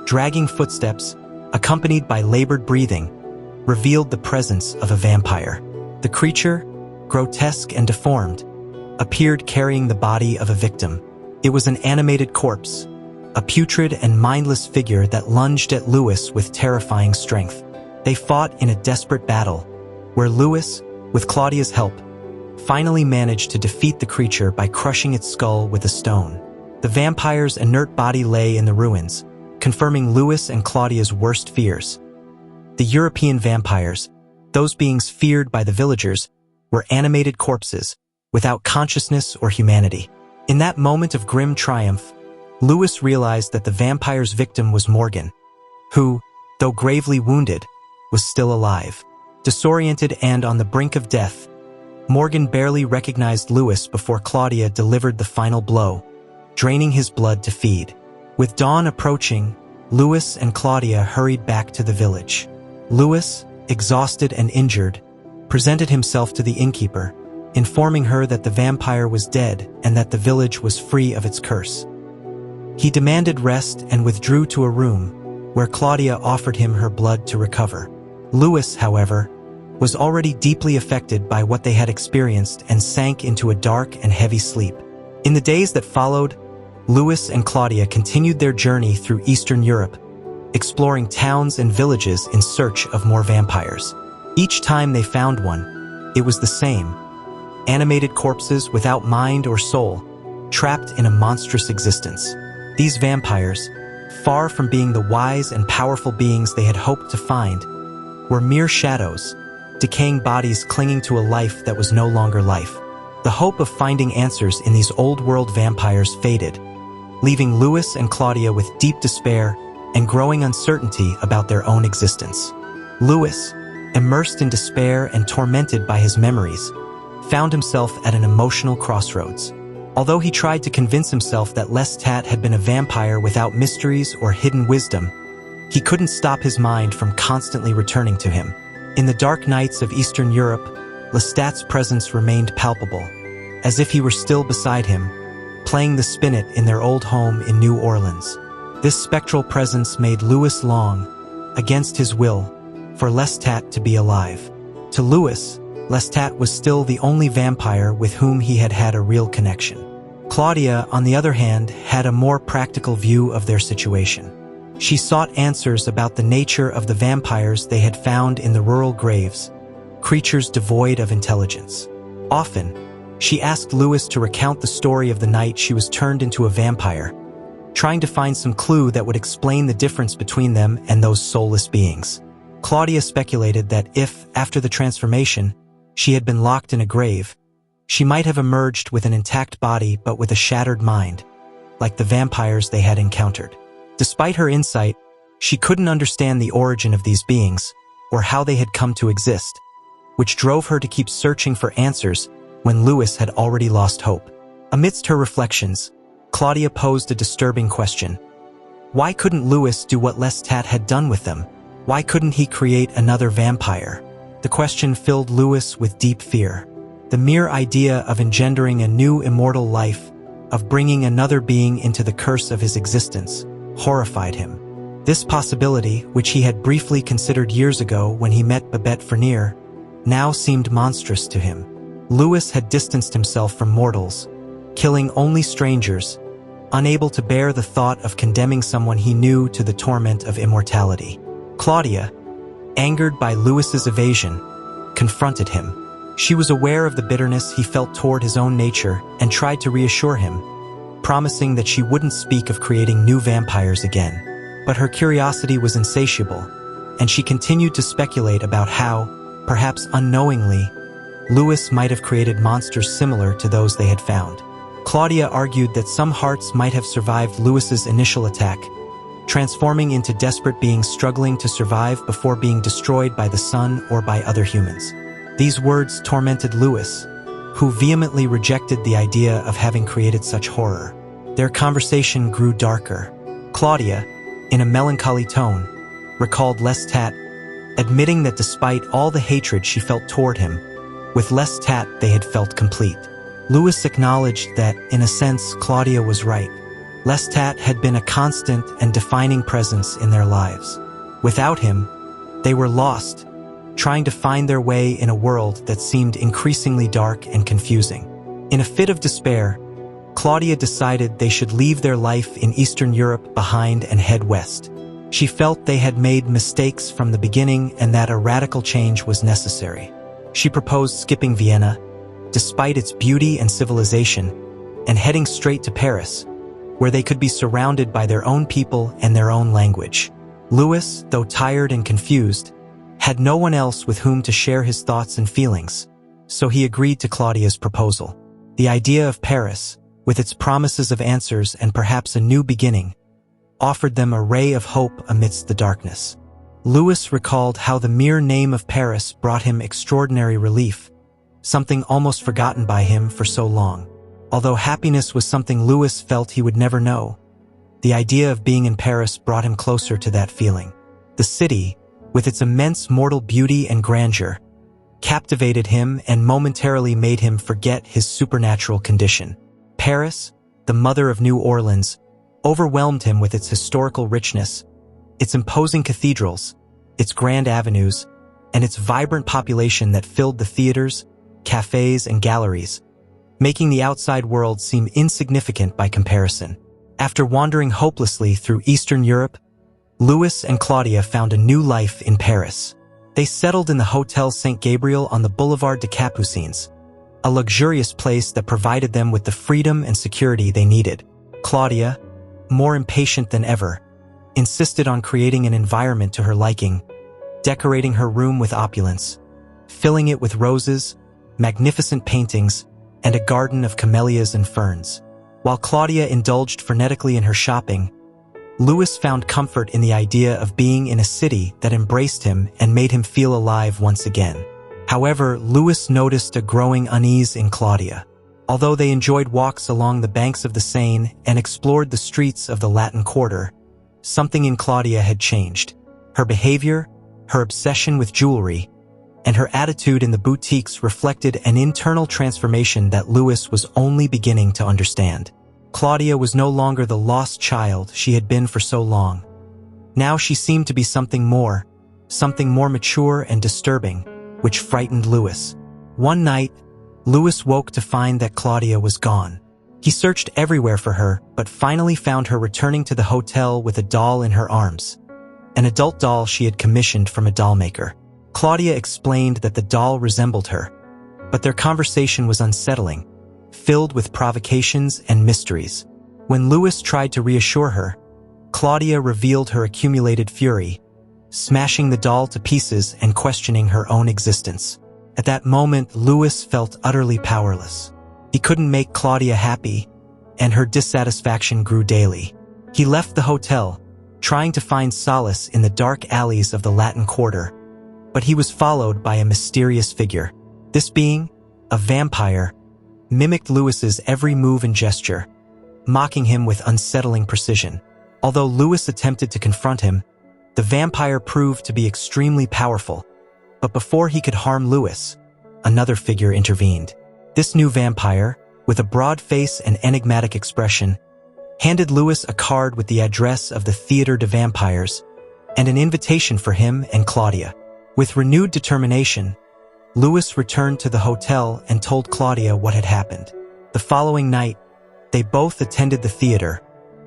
Dragging footsteps, accompanied by labored breathing, revealed the presence of a vampire. The creature, grotesque and deformed, appeared carrying the body of a victim. It was an animated corpse, a putrid and mindless figure that lunged at Lewis with terrifying strength. They fought in a desperate battle, where Lewis, with Claudia's help, finally managed to defeat the creature by crushing its skull with a stone. The vampire's inert body lay in the ruins, confirming Lewis and Claudia's worst fears. The European vampires, those beings feared by the villagers, were animated corpses, without consciousness or humanity. In that moment of grim triumph, Lewis realized that the vampire's victim was Morgan, who, though gravely wounded, was still alive. Disoriented and on the brink of death, Morgan barely recognized Lewis before Claudia delivered the final blow, draining his blood to feed. With dawn approaching, Lewis and Claudia hurried back to the village. Lewis, exhausted and injured, presented himself to the innkeeper, informing her that the vampire was dead and that the village was free of its curse. He demanded rest and withdrew to a room, where Claudia offered him her blood to recover. Lewis, however, was already deeply affected by what they had experienced and sank into a dark and heavy sleep. In the days that followed, Lewis and Claudia continued their journey through Eastern Europe, exploring towns and villages in search of more vampires. Each time they found one, it was the same: animated corpses without mind or soul, trapped in a monstrous existence. These vampires, far from being the wise and powerful beings they had hoped to find, were mere shadows, decaying bodies clinging to a life that was no longer life. The hope of finding answers in these old-world vampires faded, leaving Lewis and Claudia with deep despair and growing uncertainty about their own existence. Lewis, immersed in despair and tormented by his memories, found himself at an emotional crossroads. Although he tried to convince himself that Lestat had been a vampire without mysteries or hidden wisdom, he couldn't stop his mind from constantly returning to him. In the dark nights of Eastern Europe, Lestat's presence remained palpable, as if he were still beside him, playing the spinet in their old home in New Orleans. This spectral presence made Lewis long, against his will, for Lestat to be alive. To Lewis, Lestat was still the only vampire with whom he had had a real connection. Claudia, on the other hand, had a more practical view of their situation. She sought answers about the nature of the vampires they had found in the rural graves, creatures devoid of intelligence. Often, she asked Lewis to recount the story of the night she was turned into a vampire, trying to find some clue that would explain the difference between them and those soulless beings. Claudia speculated that if, after the transformation, she had been locked in a grave, she might have emerged with an intact body but with a shattered mind, like the vampires they had encountered. Despite her insight, she couldn't understand the origin of these beings, or how they had come to exist, which drove her to keep searching for answers when Lewis had already lost hope. Amidst her reflections, Claudia posed a disturbing question. Why couldn't Lewis do what Lestat had done with them? Why couldn't he create another vampire? The question filled Lewis with deep fear. The mere idea of engendering a new immortal life, of bringing another being into the curse of his existence, horrified him. This possibility, which he had briefly considered years ago when he met Babette Fournier, now seemed monstrous to him. Lewis had distanced himself from mortals, killing only strangers, unable to bear the thought of condemning someone he knew to the torment of immortality. Claudia, angered by Lewis's evasion, confronted him. She was aware of the bitterness he felt toward his own nature and tried to reassure him, promising that she wouldn't speak of creating new vampires again. But her curiosity was insatiable, and she continued to speculate about how, perhaps unknowingly, Lewis might have created monsters similar to those they had found. Claudia argued that some hearts might have survived Lewis's initial attack, transforming into desperate beings struggling to survive before being destroyed by the sun or by other humans. These words tormented Lewis, who vehemently rejected the idea of having created such horror. Their conversation grew darker. Claudia, in a melancholy tone, recalled Lestat, admitting that despite all the hatred she felt toward him, with Lestat they had felt complete. Louis acknowledged that, in a sense, Claudia was right. Lestat had been a constant and defining presence in their lives. Without him, they were lost, trying to find their way in a world that seemed increasingly dark and confusing. In a fit of despair, Claudia decided they should leave their life in Eastern Europe behind and head west. She felt they had made mistakes from the beginning and that a radical change was necessary. She proposed skipping Vienna, despite its beauty and civilization, and heading straight to Paris, where they could be surrounded by their own people and their own language. Louis, though tired and confused, had no one else with whom to share his thoughts and feelings, so he agreed to Claudia's proposal. The idea of Paris, with its promises of answers and perhaps a new beginning, offered them a ray of hope amidst the darkness. Louis recalled how the mere name of Paris brought him extraordinary relief, something almost forgotten by him for so long. Although happiness was something Louis felt he would never know, the idea of being in Paris brought him closer to that feeling. The city, with its immense mortal beauty and grandeur, captivated him and momentarily made him forget his supernatural condition. Paris, the mother of New Orleans, overwhelmed him with its historical richness, its imposing cathedrals, its grand avenues, and its vibrant population that filled the theaters, cafes, and galleries, making the outside world seem insignificant by comparison. After wandering hopelessly through Eastern Europe, Louis and Claudia found a new life in Paris. They settled in the Hotel St. Gabriel on the Boulevard des Capucines, a luxurious place that provided them with the freedom and security they needed. Claudia, more impatient than ever, insisted on creating an environment to her liking, decorating her room with opulence, filling it with roses, magnificent paintings, and a garden of camellias and ferns. While Claudia indulged frenetically in her shopping, Louis found comfort in the idea of being in a city that embraced him and made him feel alive once again. However, Louis noticed a growing unease in Claudia. Although they enjoyed walks along the banks of the Seine and explored the streets of the Latin Quarter, something in Claudia had changed. Her behavior, her obsession with jewelry, and her attitude in the boutiques reflected an internal transformation that Louis was only beginning to understand. Claudia was no longer the lost child she had been for so long. Now she seemed to be something more mature and disturbing, which frightened Louis. One night, Louis woke to find that Claudia was gone. He searched everywhere for her, but finally found her returning to the hotel with a doll in her arms, an adult doll she had commissioned from a dollmaker. Claudia explained that the doll resembled her, but their conversation was unsettling, filled with provocations and mysteries. When Louis tried to reassure her, Claudia revealed her accumulated fury, smashing the doll to pieces and questioning her own existence. At that moment, Louis felt utterly powerless. He couldn't make Claudia happy, and her dissatisfaction grew daily. He left the hotel, trying to find solace in the dark alleys of the Latin Quarter, but he was followed by a mysterious figure. This being, a vampire, mimicked Louis's every move and gesture, mocking him with unsettling precision. Although Louis attempted to confront him, the vampire proved to be extremely powerful. But before he could harm Louis, another figure intervened. This new vampire, with a broad face and enigmatic expression, handed Louis a card with the address of the Theatre de Vampires and an invitation for him and Claudia. With renewed determination, Louis returned to the hotel and told Claudia what had happened. The following night, they both attended the theater,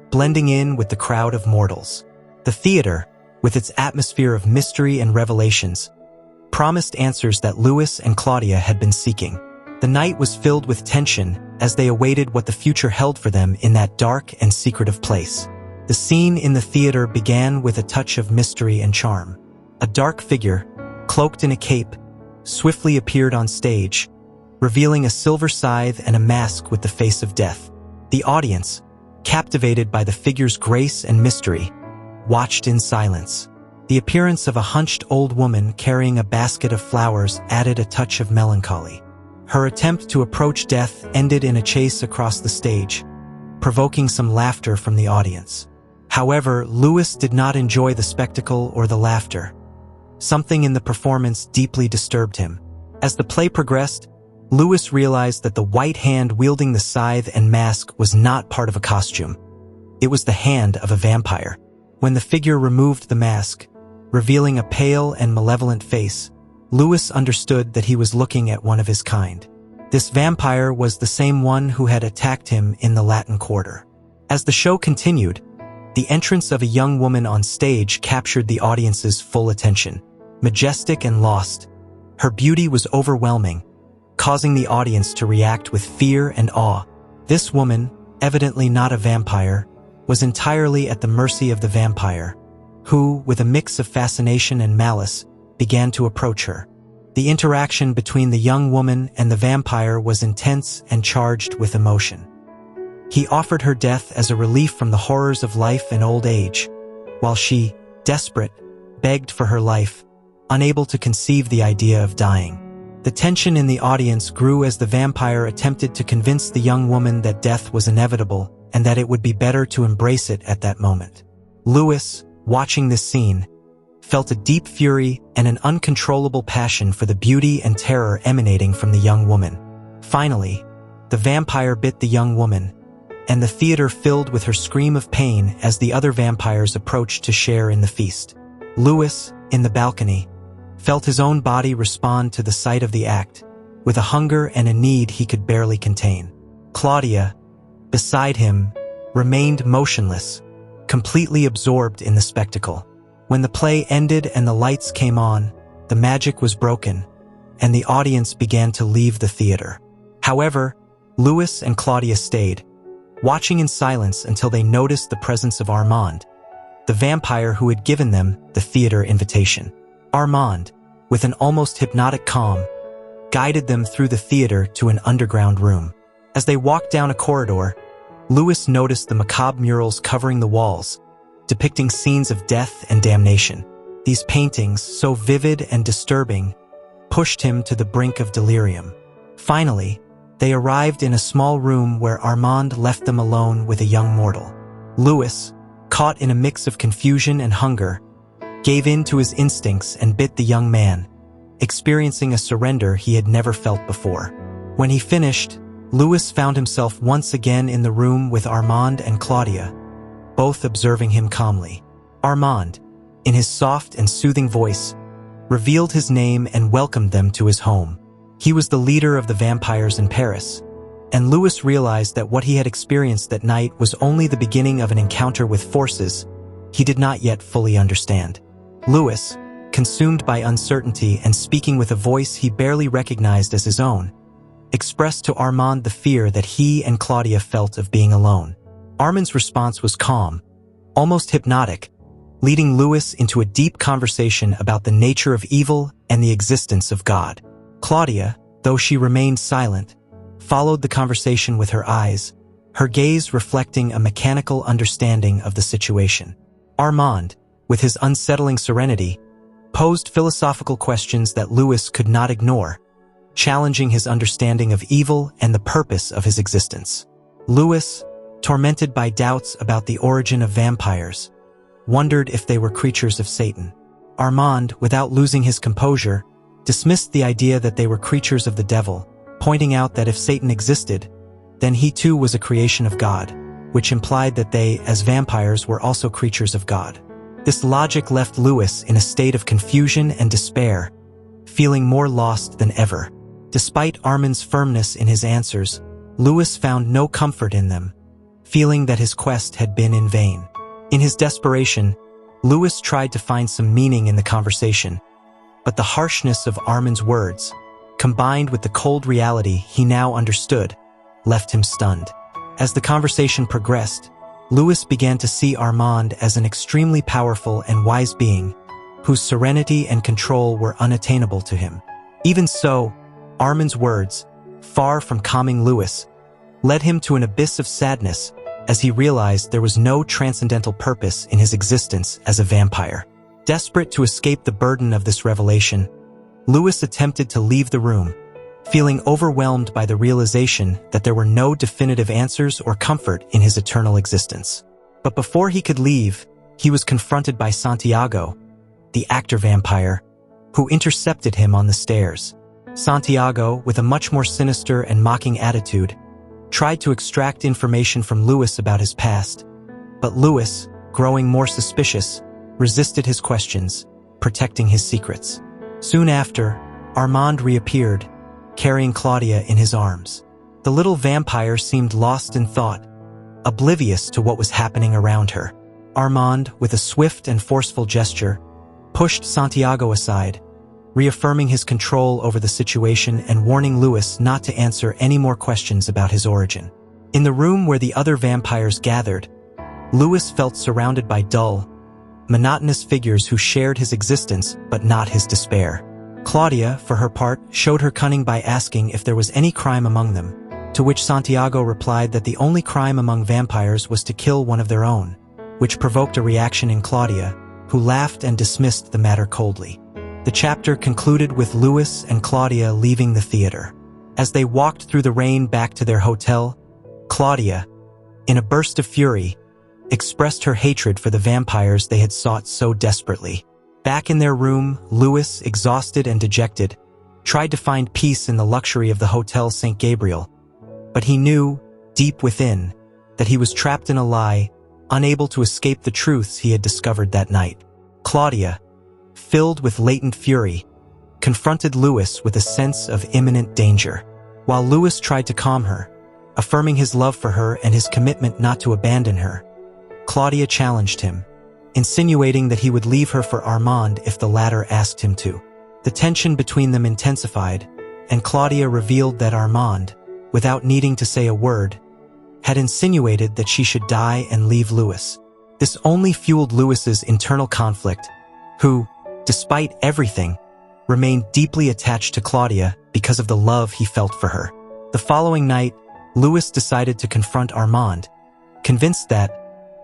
blending in with the crowd of mortals. The theater, with its atmosphere of mystery and revelations, promised answers that Louis and Claudia had been seeking. The night was filled with tension as they awaited what the future held for them in that dark and secretive place. The scene in the theater began with a touch of mystery and charm. A dark figure, cloaked in a cape, swiftly appeared on stage, revealing a silver scythe and a mask with the face of death. The audience, captivated by the figure's grace and mystery, watched in silence. The appearance of a hunched old woman carrying a basket of flowers added a touch of melancholy. Her attempt to approach death ended in a chase across the stage, provoking some laughter from the audience. However, Lewis did not enjoy the spectacle or the laughter. Something in the performance deeply disturbed him. As the play progressed, Lewis realized that the white hand wielding the scythe and mask was not part of a costume. It was the hand of a vampire. When the figure removed the mask, revealing a pale and malevolent face, Lewis understood that he was looking at one of his kind. This vampire was the same one who had attacked him in the Latin Quarter. As the show continued, the entrance of a young woman on stage captured the audience's full attention. Majestic and lost, her beauty was overwhelming, causing the audience to react with fear and awe. This woman, evidently not a vampire, was entirely at the mercy of the vampire, who, with a mix of fascination and malice, began to approach her. The interaction between the young woman and the vampire was intense and charged with emotion. He offered her death as a relief from the horrors of life and old age, while she, desperate, begged for her life, unable to conceive the idea of dying. The tension in the audience grew as the vampire attempted to convince the young woman that death was inevitable and that it would be better to embrace it at that moment. Lewis, watching this scene, felt a deep fury and an uncontrollable passion for the beauty and terror emanating from the young woman. Finally, the vampire bit the young woman, and the theater filled with her scream of pain as the other vampires approached to share in the feast. Lewis, in the balcony, felt his own body respond to the sight of the act, with a hunger and a need he could barely contain. Claudia, beside him, remained motionless, completely absorbed in the spectacle. When the play ended and the lights came on, the magic was broken, and the audience began to leave the theater. However, Lewis and Claudia stayed, watching in silence until they noticed the presence of Armand, the vampire who had given them the theater invitation. Armand, with an almost hypnotic calm, guided them through the theater to an underground room. As they walked down a corridor, Lewis noticed the macabre murals covering the walls, depicting scenes of death and damnation. These paintings, so vivid and disturbing, pushed him to the brink of delirium. Finally, they arrived in a small room where Armand left them alone with a young mortal. Lewis, caught in a mix of confusion and hunger, gave in to his instincts and bit the young man, experiencing a surrender he had never felt before. When he finished, Lewis found himself once again in the room with Armand and Claudia, both observing him calmly. Armand, in his soft and soothing voice, revealed his name and welcomed them to his home. He was the leader of the vampires in Paris, and Lewis realized that what he had experienced that night was only the beginning of an encounter with forces he did not yet fully understand. Lewis, consumed by uncertainty and speaking with a voice he barely recognized as his own, expressed to Armand the fear that he and Claudia felt of being alone. Armand's response was calm, almost hypnotic, leading Lewis into a deep conversation about the nature of evil and the existence of God. Claudia, though she remained silent, followed the conversation with her eyes, her gaze reflecting a mechanical understanding of the situation. Armand, with his unsettling serenity, posed philosophical questions that Lewis could not ignore, challenging his understanding of evil and the purpose of his existence. Lewis, tormented by doubts about the origin of vampires, wondered if they were creatures of Satan. Armand, without losing his composure, dismissed the idea that they were creatures of the devil, pointing out that if Satan existed, then he too was a creation of God, which implied that they, as vampires, were also creatures of God. This logic left Lewis in a state of confusion and despair, feeling more lost than ever. Despite Armand's firmness in his answers, Lewis found no comfort in them, feeling that his quest had been in vain. In his desperation, Lewis tried to find some meaning in the conversation, but the harshness of Armand's words, combined with the cold reality he now understood, left him stunned. As the conversation progressed, Lewis began to see Armand as an extremely powerful and wise being, whose serenity and control were unattainable to him. Even so, Armand's words, far from calming Lewis, led him to an abyss of sadness as he realized there was no transcendental purpose in his existence as a vampire. Desperate to escape the burden of this revelation, Lewis attempted to leave the room, feeling overwhelmed by the realization that there were no definitive answers or comfort in his eternal existence. But before he could leave, he was confronted by Santiago, the actor vampire, who intercepted him on the stairs. Santiago, with a much more sinister and mocking attitude, tried to extract information from Louis about his past, but Louis, growing more suspicious, resisted his questions, protecting his secrets. Soon after, Armand reappeared, carrying Claudia in his arms. The little vampire seemed lost in thought, oblivious to what was happening around her. Armand, with a swift and forceful gesture, pushed Santiago aside, reaffirming his control over the situation and warning Louis not to answer any more questions about his origin. In the room where the other vampires gathered, Louis felt surrounded by dull, monotonous figures who shared his existence but not his despair. Claudia, for her part, showed her cunning by asking if there was any crime among them, to which Santiago replied that the only crime among vampires was to kill one of their own, which provoked a reaction in Claudia, who laughed and dismissed the matter coldly. The chapter concluded with Louis and Claudia leaving the theater. As they walked through the rain back to their hotel, Claudia, in a burst of fury, expressed her hatred for the vampires they had sought so desperately. Back in their room, Louis, exhausted and dejected, tried to find peace in the luxury of the Hotel St. Gabriel, but he knew, deep within, that he was trapped in a lie, unable to escape the truths he had discovered that night. Claudia, filled with latent fury, confronted Louis with a sense of imminent danger. While Louis tried to calm her, affirming his love for her and his commitment not to abandon her, Claudia challenged him, insinuating that he would leave her for Armand if the latter asked him to. The tension between them intensified, and Claudia revealed that Armand, without needing to say a word, had insinuated that she should die and leave Louis. This only fueled Louis's internal conflict, who, despite everything, remained deeply attached to Claudia because of the love he felt for her. The following night, Louis decided to confront Armand, convinced that,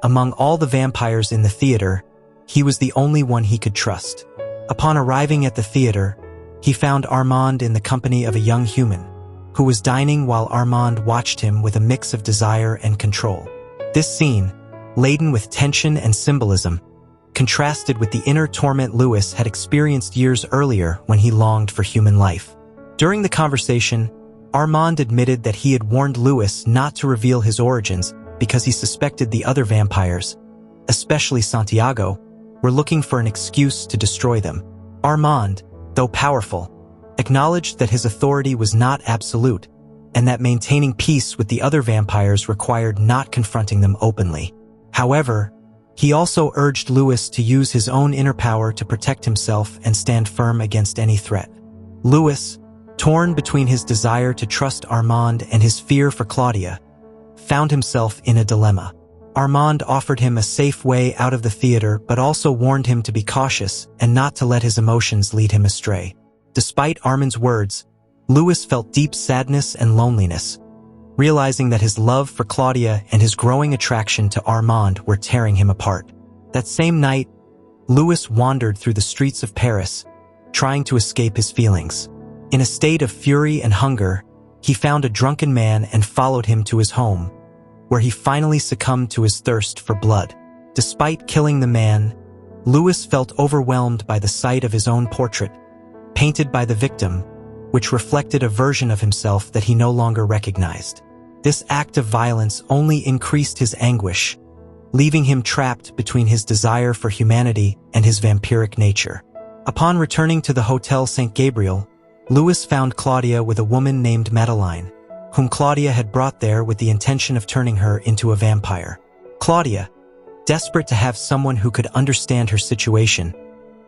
among all the vampires in the theater, he was the only one he could trust. Upon arriving at the theater, he found Armand in the company of a young human, who was dining while Armand watched him with a mix of desire and control. This scene, laden with tension and symbolism, contrasted with the inner torment Louis had experienced years earlier when he longed for human life. During the conversation, Armand admitted that he had warned Louis not to reveal his origins because he suspected the other vampires, especially Santiago, were looking for an excuse to destroy them. Armand, though powerful, acknowledged that his authority was not absolute, and that maintaining peace with the other vampires required not confronting them openly. However, he also urged Louis to use his own inner power to protect himself and stand firm against any threat. Louis, torn between his desire to trust Armand and his fear for Claudia, found himself in a dilemma. Armand offered him a safe way out of the theater but also warned him to be cautious and not to let his emotions lead him astray. Despite Armand's words, Louis felt deep sadness and loneliness, realizing that his love for Claudia and his growing attraction to Armand were tearing him apart. That same night, Louis wandered through the streets of Paris, trying to escape his feelings. In a state of fury and hunger, he found a drunken man and followed him to his home, where he finally succumbed to his thirst for blood. Despite killing the man, Louis felt overwhelmed by the sight of his own portrait, painted by the victim, which reflected a version of himself that he no longer recognized. This act of violence only increased his anguish, leaving him trapped between his desire for humanity and his vampiric nature. Upon returning to the Hotel St. Gabriel, Louis found Claudia with a woman named Madeleine, whom Claudia had brought there with the intention of turning her into a vampire. Claudia, desperate to have someone who could understand her situation,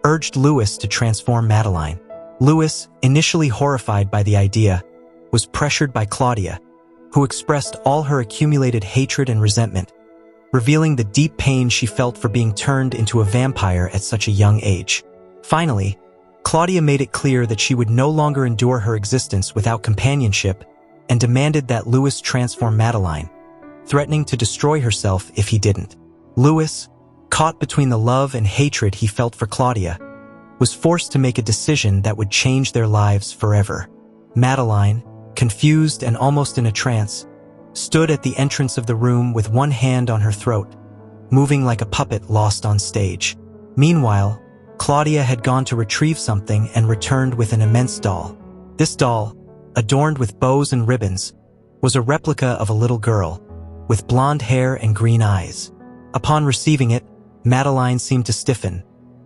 urged Louis to transform Madeleine. Louis, initially horrified by the idea, was pressured by Claudia, who expressed all her accumulated hatred and resentment, revealing the deep pain she felt for being turned into a vampire at such a young age. Finally, Claudia made it clear that she would no longer endure her existence without companionship and demanded that Louis transform Madeleine, threatening to destroy herself if he didn't. Louis, caught between the love and hatred he felt for Claudia, was forced to make a decision that would change their lives forever. Madeline, confused and almost in a trance, stood at the entrance of the room with one hand on her throat, moving like a puppet lost on stage. Meanwhile, Claudia had gone to retrieve something and returned with an immense doll. This doll, adorned with bows and ribbons, was a replica of a little girl, with blonde hair and green eyes. Upon receiving it, Madeline seemed to stiffen,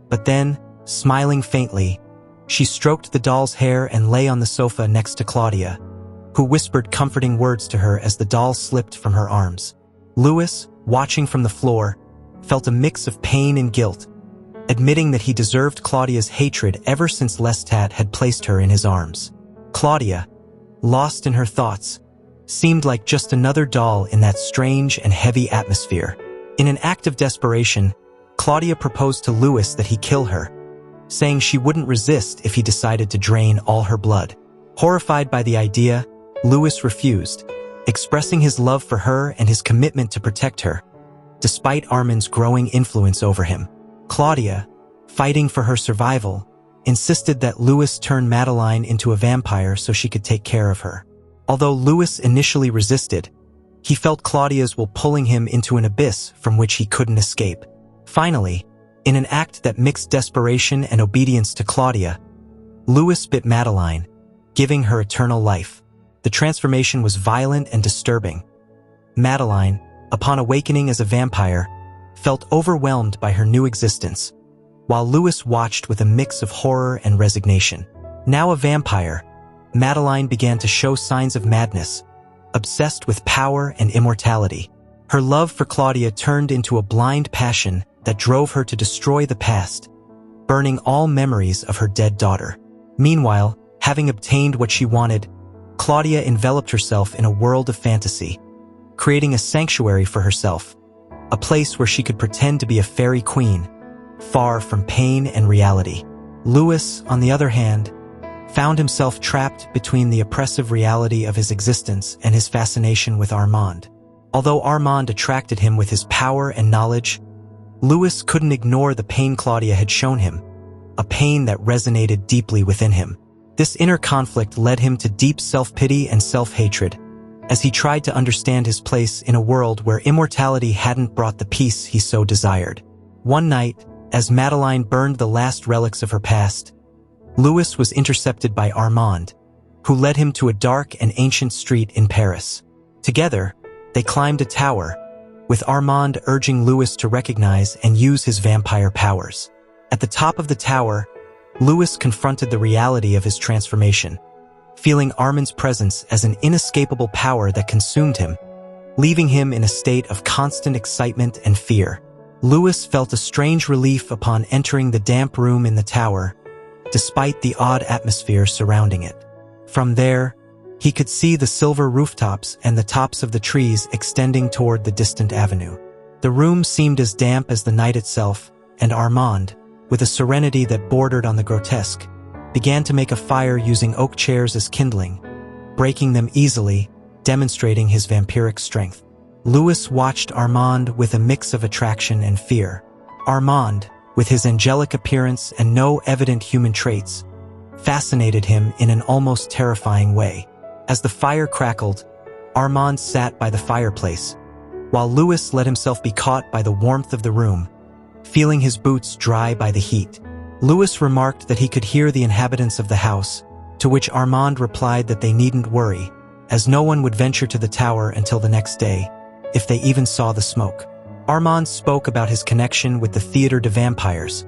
but then, smiling faintly, she stroked the doll's hair and lay on the sofa next to Claudia, who whispered comforting words to her as the doll slipped from her arms. Louis, watching from the floor, felt a mix of pain and guilt, admitting that he deserved Claudia's hatred ever since Lestat had placed her in his arms. Claudia, lost in her thoughts, seemed like just another doll in that strange and heavy atmosphere. In an act of desperation, Claudia proposed to Louis that he kill her, saying she wouldn't resist if he decided to drain all her blood. Horrified by the idea, Louis refused, expressing his love for her and his commitment to protect her, despite Armand's growing influence over him. Claudia, fighting for her survival, insisted that Louis turn Madeline into a vampire so she could take care of her. Although Louis initially resisted, he felt Claudia's will pulling him into an abyss from which he couldn't escape. Finally, in an act that mixed desperation and obedience to Claudia, Louis bit Madeline, giving her eternal life. The transformation was violent and disturbing. Madeline, upon awakening as a vampire, felt overwhelmed by her new existence, while Louis watched with a mix of horror and resignation. Now a vampire, Madeline began to show signs of madness, obsessed with power and immortality. Her love for Claudia turned into a blind passion that drove her to destroy the past, burning all memories of her dead daughter. Meanwhile, having obtained what she wanted, Claudia enveloped herself in a world of fantasy, creating a sanctuary for herself, a place where she could pretend to be a fairy queen, far from pain and reality. Louis, on the other hand, found himself trapped between the oppressive reality of his existence and his fascination with Armand. Although Armand attracted him with his power and knowledge, Louis couldn't ignore the pain Claudia had shown him, a pain that resonated deeply within him. This inner conflict led him to deep self-pity and self-hatred, as he tried to understand his place in a world where immortality hadn't brought the peace he so desired. One night, as Madeline burned the last relics of her past, Louis was intercepted by Armand, who led him to a dark and ancient street in Paris. Together, they climbed a tower, with Armand urging Louis to recognize and use his vampire powers. At the top of the tower, Louis confronted the reality of his transformation, feeling Armand's presence as an inescapable power that consumed him, leaving him in a state of constant excitement and fear. Louis felt a strange relief upon entering the damp room in the tower, despite the odd atmosphere surrounding it. From there, he could see the silver rooftops and the tops of the trees extending toward the distant avenue. The room seemed as damp as the night itself, and Armand, with a serenity that bordered on the grotesque, began to make a fire using oak chairs as kindling, breaking them easily, demonstrating his vampiric strength. Louis watched Armand with a mix of attraction and fear. Armand, with his angelic appearance and no evident human traits, fascinated him in an almost terrifying way. As the fire crackled, Armand sat by the fireplace, while Louis let himself be caught by the warmth of the room, feeling his boots dry by the heat. Louis remarked that he could hear the inhabitants of the house, to which Armand replied that they needn't worry, as no one would venture to the tower until the next day, if they even saw the smoke. Armand spoke about his connection with the Theatre de Vampires,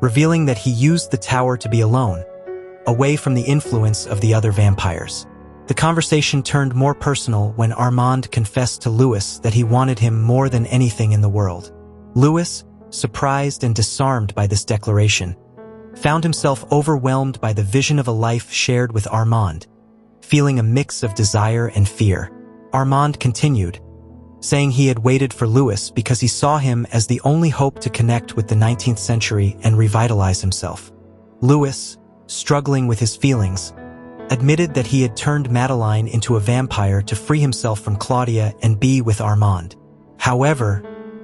revealing that he used the tower to be alone, away from the influence of the other vampires. The conversation turned more personal when Armand confessed to Louis that he wanted him more than anything in the world. Louis, surprised and disarmed by this declaration, found himself overwhelmed by the vision of a life shared with Armand, feeling a mix of desire and fear. Armand continued, saying he had waited for Louis because he saw him as the only hope to connect with the 19th century and revitalize himself. Louis, struggling with his feelings, admitted that he had turned Madeline into a vampire to free himself from Claudia and be with Armand. However,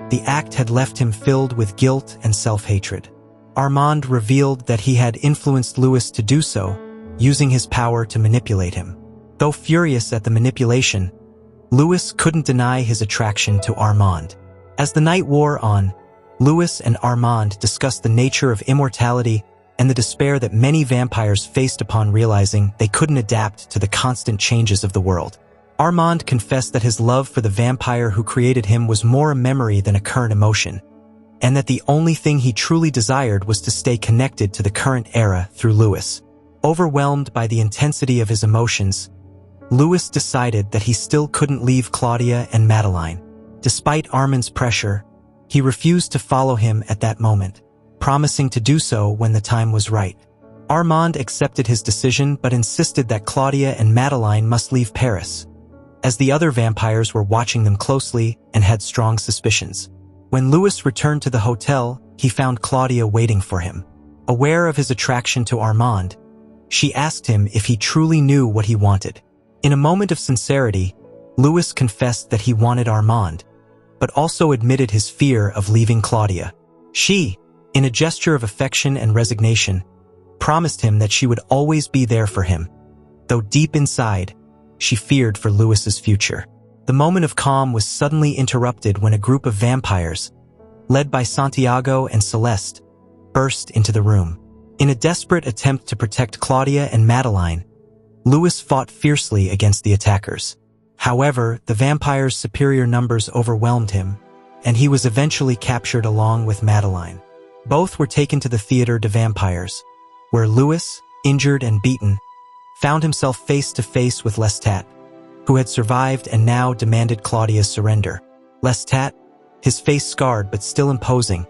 the act had left him filled with guilt and self-hatred. Armand revealed that he had influenced Louis to do so, using his power to manipulate him. Though furious at the manipulation, Louis couldn't deny his attraction to Armand. As the night wore on, Louis and Armand discussed the nature of immortality and the despair that many vampires faced upon realizing they couldn't adapt to the constant changes of the world. Armand confessed that his love for the vampire who created him was more a memory than a current emotion, and that the only thing he truly desired was to stay connected to the current era through Louis. Overwhelmed by the intensity of his emotions, Louis decided that he still couldn't leave Claudia and Madeline. Despite Armand's pressure, he refused to follow him at that moment, promising to do so when the time was right. Armand accepted his decision but insisted that Claudia and Madeline must leave Paris, as the other vampires were watching them closely and had strong suspicions. When Louis returned to the hotel, he found Claudia waiting for him. Aware of his attraction to Armand, she asked him if he truly knew what he wanted. In a moment of sincerity, Louis confessed that he wanted Armand, but also admitted his fear of leaving Claudia. She, in a gesture of affection and resignation, promised him that she would always be there for him, though deep inside, she feared for Louis's future. The moment of calm was suddenly interrupted when a group of vampires, led by Santiago and Celeste, burst into the room. In a desperate attempt to protect Claudia and Madeline, Louis fought fiercely against the attackers. However, the vampires' superior numbers overwhelmed him, and he was eventually captured along with Madeline. Both were taken to the Theatre des Vampires, where Louis, injured and beaten, found himself face to face with Lestat, who had survived and now demanded Claudia's surrender. Lestat, his face scarred but still imposing,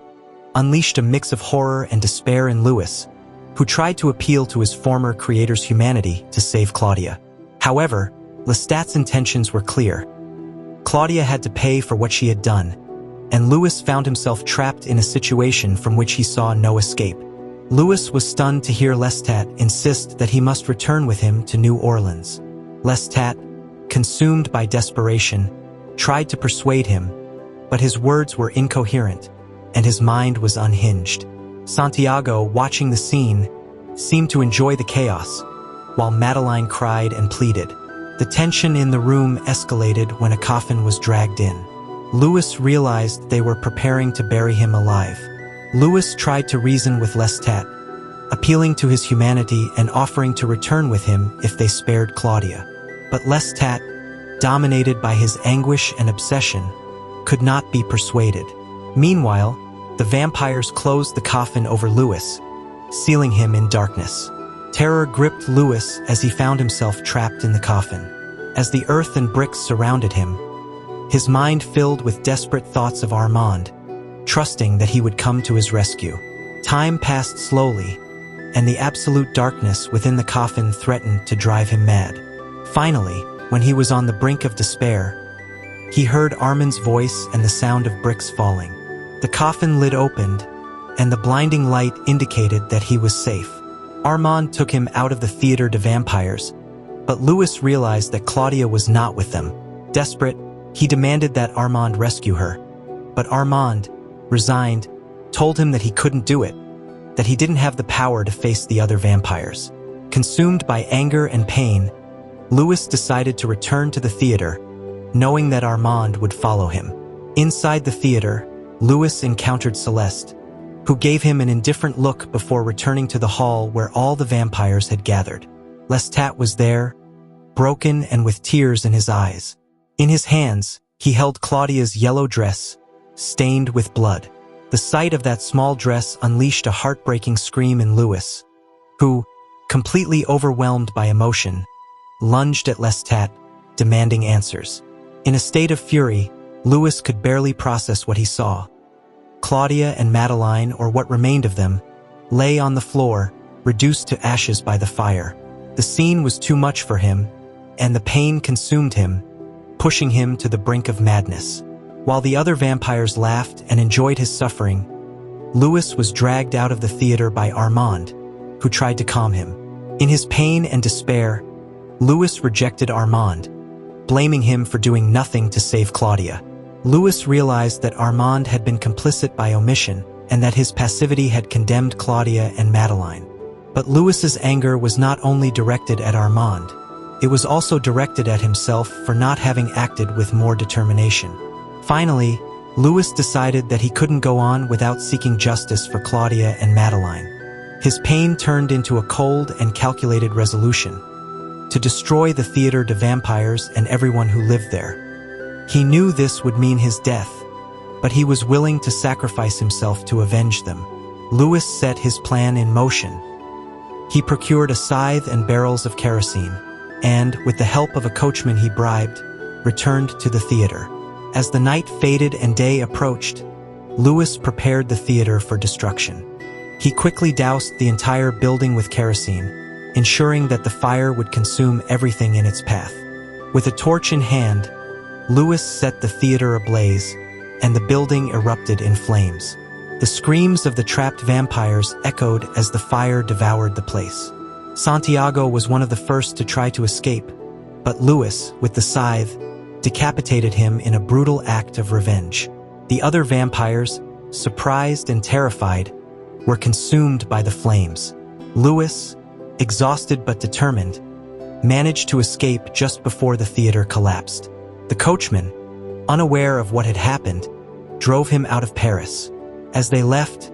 unleashed a mix of horror and despair in Louis, who tried to appeal to his former creator's humanity to save Claudia. However, Lestat's intentions were clear. Claudia had to pay for what she had done, and Louis found himself trapped in a situation from which he saw no escape. Louis was stunned to hear Lestat insist that he must return with him to New Orleans. Lestat, consumed by desperation, tried to persuade him, but his words were incoherent, and his mind was unhinged. Santiago, watching the scene, seemed to enjoy the chaos, while Madeline cried and pleaded. The tension in the room escalated when a coffin was dragged in. Louis realized they were preparing to bury him alive. Louis tried to reason with Lestat, appealing to his humanity and offering to return with him if they spared Claudia. But Lestat, dominated by his anguish and obsession, could not be persuaded. Meanwhile, the vampires closed the coffin over Louis, sealing him in darkness. Terror gripped Louis as he found himself trapped in the coffin. As the earth and bricks surrounded him, his mind filled with desperate thoughts of Armand, trusting that he would come to his rescue. Time passed slowly, and the absolute darkness within the coffin threatened to drive him mad. Finally, when he was on the brink of despair, he heard Armand's voice and the sound of bricks falling. The coffin lid opened, and the blinding light indicated that he was safe. Armand took him out of the Theatre des Vampires, but Louis realized that Claudia was not with them. Desperate, he demanded that Armand rescue her. But Armand, resigned, told him that he couldn't do it, that he didn't have the power to face the other vampires. Consumed by anger and pain, Louis decided to return to the theater, knowing that Armand would follow him. Inside the theater, Louis encountered Celeste, who gave him an indifferent look before returning to the hall where all the vampires had gathered. Lestat was there, broken and with tears in his eyes. In his hands, he held Claudia's yellow dress, stained with blood. The sight of that small dress unleashed a heartbreaking scream in Louis, who, completely overwhelmed by emotion, lunged at Lestat, demanding answers. In a state of fury, Louis could barely process what he saw. Claudia and Madeline, or what remained of them, lay on the floor, reduced to ashes by the fire. The scene was too much for him, and the pain consumed him, pushing him to the brink of madness. While the other vampires laughed and enjoyed his suffering, Louis was dragged out of the theater by Armand, who tried to calm him. In his pain and despair, Louis rejected Armand, blaming him for doing nothing to save Claudia. Louis realized that Armand had been complicit by omission and that his passivity had condemned Claudia and Madeline. But Louis's anger was not only directed at Armand, it was also directed at himself for not having acted with more determination. Finally, Louis decided that he couldn't go on without seeking justice for Claudia and Madeline. His pain turned into a cold and calculated resolution to destroy the Theatre de Vampires and everyone who lived there. He knew this would mean his death, but he was willing to sacrifice himself to avenge them. Louis set his plan in motion. He procured a scythe and barrels of kerosene, and, with the help of a coachman he bribed, returned to the theater. As the night faded and day approached, Louis prepared the theater for destruction. He quickly doused the entire building with kerosene, ensuring that the fire would consume everything in its path. With a torch in hand, Louis set the theater ablaze, and the building erupted in flames. The screams of the trapped vampires echoed as the fire devoured the place. Santiago was one of the first to try to escape, but Louis, with the scythe, decapitated him in a brutal act of revenge. The other vampires, surprised and terrified, were consumed by the flames. Louis, exhausted but determined, managed to escape just before the theater collapsed. The coachman, unaware of what had happened, drove him out of Paris. As they left,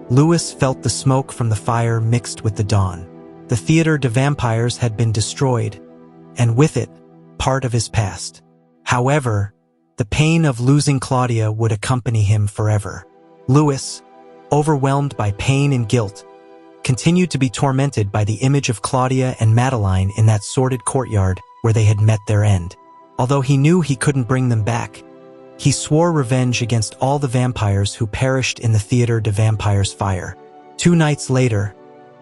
Louis felt the smoke from the fire mixed with the dawn. The Theatre de Vampires had been destroyed, and with it, part of his past. However, the pain of losing Claudia would accompany him forever. Louis, overwhelmed by pain and guilt, continued to be tormented by the image of Claudia and Madeline in that sordid courtyard where they had met their end. Although he knew he couldn't bring them back, he swore revenge against all the vampires who perished in the Theatre de Vampires fire. 2 nights later,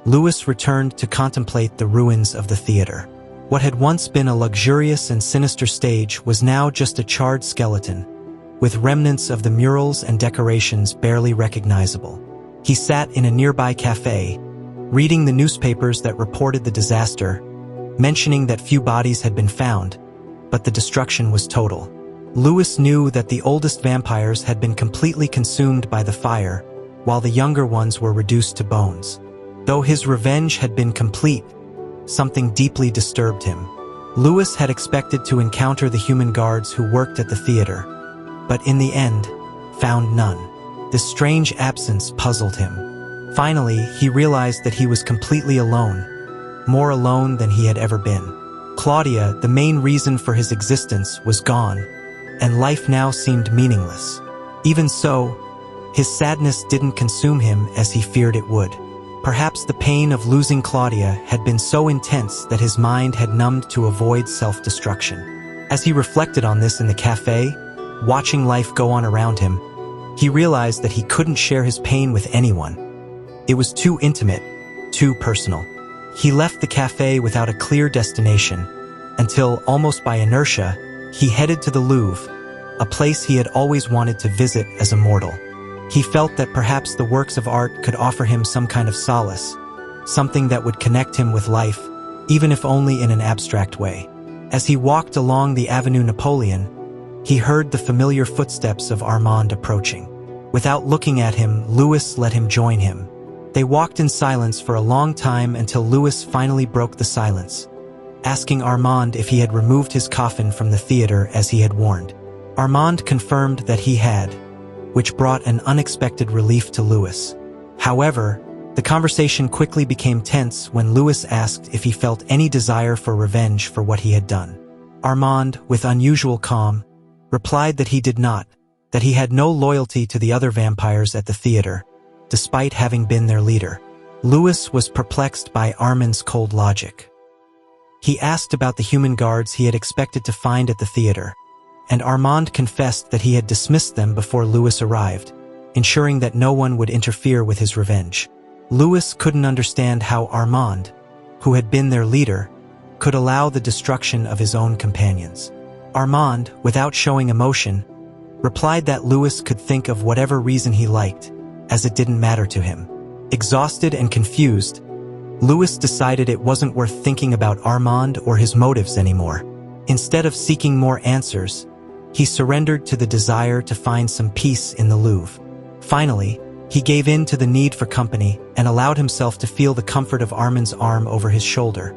Louis returned to contemplate the ruins of the theater. What had once been a luxurious and sinister stage was now just a charred skeleton, with remnants of the murals and decorations barely recognizable. He sat in a nearby cafe, reading the newspapers that reported the disaster, mentioning that few bodies had been found, but the destruction was total. Louis knew that the oldest vampires had been completely consumed by the fire, while the younger ones were reduced to bones. Though his revenge had been complete, something deeply disturbed him. Louis had expected to encounter the human guards who worked at the theater, but in the end, found none. This strange absence puzzled him. Finally, he realized that he was completely alone, more alone than he had ever been. Claudia, the main reason for his existence, was gone, and life now seemed meaningless. Even so, his sadness didn't consume him as he feared it would. Perhaps the pain of losing Claudia had been so intense that his mind had numbed to avoid self-destruction. As he reflected on this in the cafe, watching life go on around him, he realized that he couldn't share his pain with anyone. It was too intimate, too personal. He left the cafe without a clear destination, until, almost by inertia, he headed to the Louvre, a place he had always wanted to visit as a mortal. He felt that perhaps the works of art could offer him some kind of solace, something that would connect him with life, even if only in an abstract way. As he walked along the Avenue Napoleon, he heard the familiar footsteps of Armand approaching. Without looking at him, Louis let him join him. They walked in silence for a long time until Louis finally broke the silence, asking Armand if he had removed his coffin from the theater as he had warned. Armand confirmed that he had, which brought an unexpected relief to Louis. However, the conversation quickly became tense when Louis asked if he felt any desire for revenge for what he had done. Armand, with unusual calm, replied that he did not, that he had no loyalty to the other vampires at the theater, despite having been their leader. Louis was perplexed by Armand's cold logic. He asked about the human guards he had expected to find at the theater, and Armand confessed that he had dismissed them before Louis arrived, ensuring that no one would interfere with his revenge. Louis couldn't understand how Armand, who had been their leader, could allow the destruction of his own companions. Armand, without showing emotion, replied that Louis could think of whatever reason he liked, as it didn't matter to him. Exhausted and confused, Louis decided it wasn't worth thinking about Armand or his motives anymore. Instead of seeking more answers, he surrendered to the desire to find some peace in the Louvre. Finally, He gave in to the need for company and allowed himself to feel the comfort of Armand's arm over his shoulder,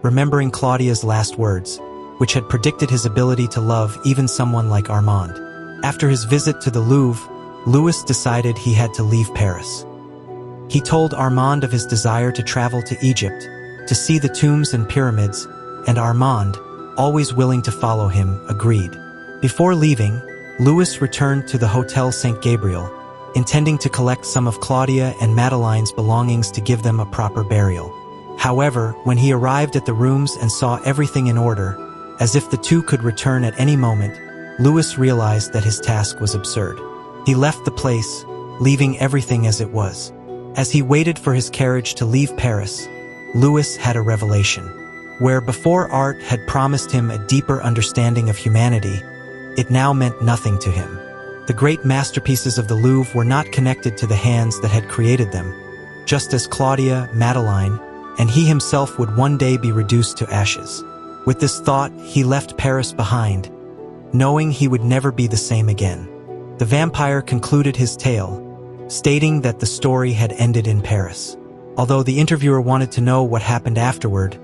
remembering Claudia's last words, which had predicted his ability to love even someone like Armand. After his visit to the Louvre, Louis decided he had to leave Paris. He told Armand of his desire to travel to Egypt, to see the tombs and pyramids, and Armand, always willing to follow him, agreed. Before leaving, Louis returned to the Hotel St. Gabriel, intending to collect some of Claudia and Madeleine's belongings to give them a proper burial. However, when he arrived at the rooms and saw everything in order, as if the two could return at any moment, Louis realized that his task was absurd. He left the place, leaving everything as it was. As he waited for his carriage to leave Paris, Louis had a revelation. Where before art had promised him a deeper understanding of humanity, it now meant nothing to him. The great masterpieces of the Louvre were not connected to the hands that had created them, just as Claudia, Madeleine, and he himself would one day be reduced to ashes. With this thought, he left Paris behind, knowing he would never be the same again. The vampire concluded his tale, stating that the story had ended in Paris. Although the interviewer wanted to know what happened afterward,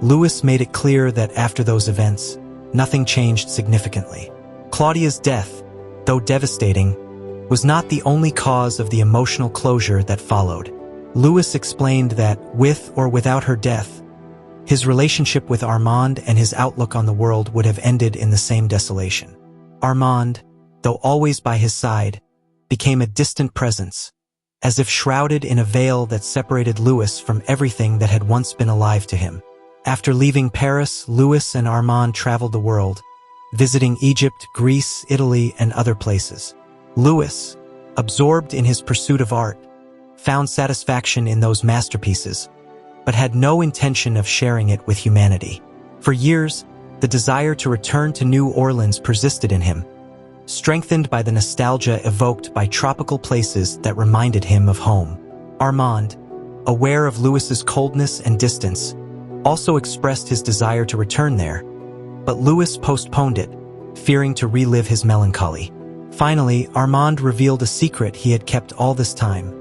Louis made it clear that after those events, nothing changed significantly. Claudia's death, though devastating, was not the only cause of the emotional closure that followed. Louis explained that, with or without her death, his relationship with Armand and his outlook on the world would have ended in the same desolation. Armand, though always by his side, became a distant presence, as if shrouded in a veil that separated Louis from everything that had once been alive to him. After leaving Paris, Louis and Armand traveled the world, visiting Egypt, Greece, Italy, and other places. Louis, absorbed in his pursuit of art, found satisfaction in those masterpieces, but had no intention of sharing it with humanity. For years, the desire to return to New Orleans persisted in him, strengthened by the nostalgia evoked by tropical places that reminded him of home. Armand, aware of Louis's coldness and distance, also expressed his desire to return there, but Louis postponed it, fearing to relive his melancholy. Finally, Armand revealed a secret he had kept all this time.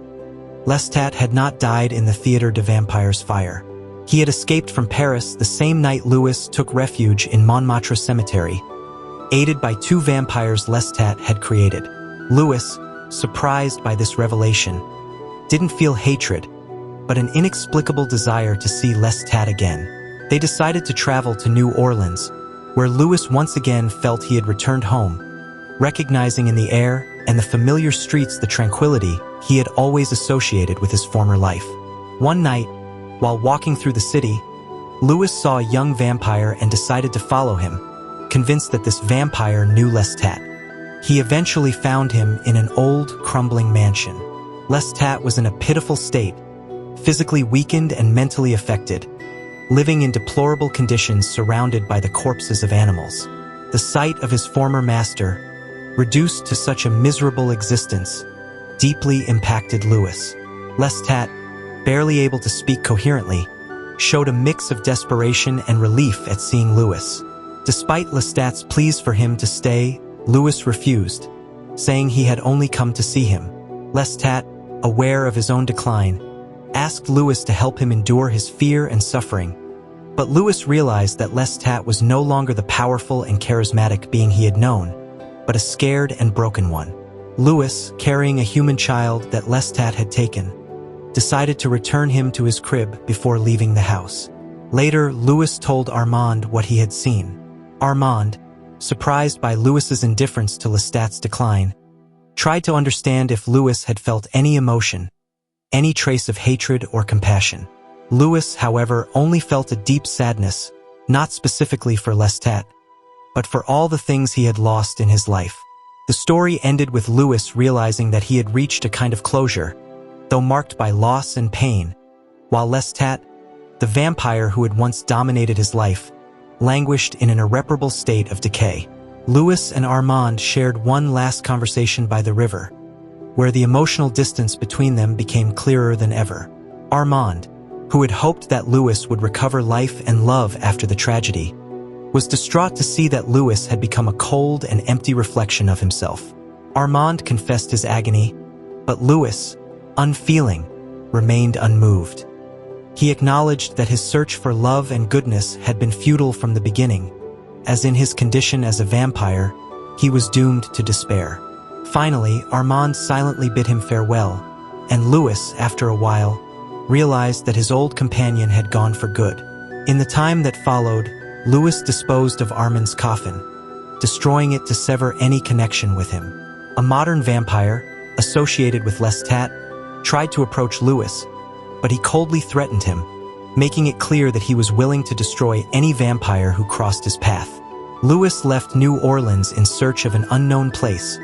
Lestat had not died in the Theatre de Vampire's fire. He had escaped from Paris the same night Louis took refuge in Montmartre Cemetery, aided by two vampires Lestat had created. Louis, surprised by this revelation, didn't feel hatred, but an inexplicable desire to see Lestat again. They decided to travel to New Orleans, where Louis once again felt he had returned home, recognizing in the air and the familiar streets the tranquility he had always associated with his former life. One night, while walking through the city, Louis saw a young vampire and decided to follow him, convinced that this vampire knew Lestat. He eventually found him in an old, crumbling mansion. Lestat was in a pitiful state, physically weakened and mentally affected, living in deplorable conditions surrounded by the corpses of animals. The sight of his former master, reduced to such a miserable existence, deeply impacted Louis. Lestat, barely able to speak coherently, showed a mix of desperation and relief at seeing Louis. Despite Lestat's pleas for him to stay, Louis refused, saying he had only come to see him. Lestat, aware of his own decline, asked Louis to help him endure his fear and suffering. But Louis realized that Lestat was no longer the powerful and charismatic being he had known, but a scared and broken one. Louis, carrying a human child that Lestat had taken, decided to return him to his crib before leaving the house. Later, Louis told Armand what he had seen. Armand, surprised by Louis's indifference to Lestat's decline, tried to understand if Louis had felt any emotion, any trace of hatred or compassion. Louis, however, only felt a deep sadness, not specifically for Lestat, but for all the things he had lost in his life. The story ended with Louis realizing that he had reached a kind of closure, though marked by loss and pain, while Lestat, the vampire who had once dominated his life, languished in an irreparable state of decay. Louis and Armand shared one last conversation by the river, where the emotional distance between them became clearer than ever. Armand, who had hoped that Louis would recover life and love after the tragedy, was distraught to see that Louis had become a cold and empty reflection of himself. Armand confessed his agony, But Lewis, unfeeling, remained unmoved. He acknowledged that his search for love and goodness had been futile from the beginning, as in his condition as a vampire, he was doomed to despair. Finally, Armand silently bid him farewell, and Lewis, after a while, realized that his old companion had gone for good. In the time that followed, Lewis disposed of Armand's coffin, destroying it to sever any connection with him. A modern vampire, associated with Lestat, tried to approach Lewis, but he coldly threatened him, making it clear that he was willing to destroy any vampire who crossed his path. Lewis left New Orleans in search of an unknown place,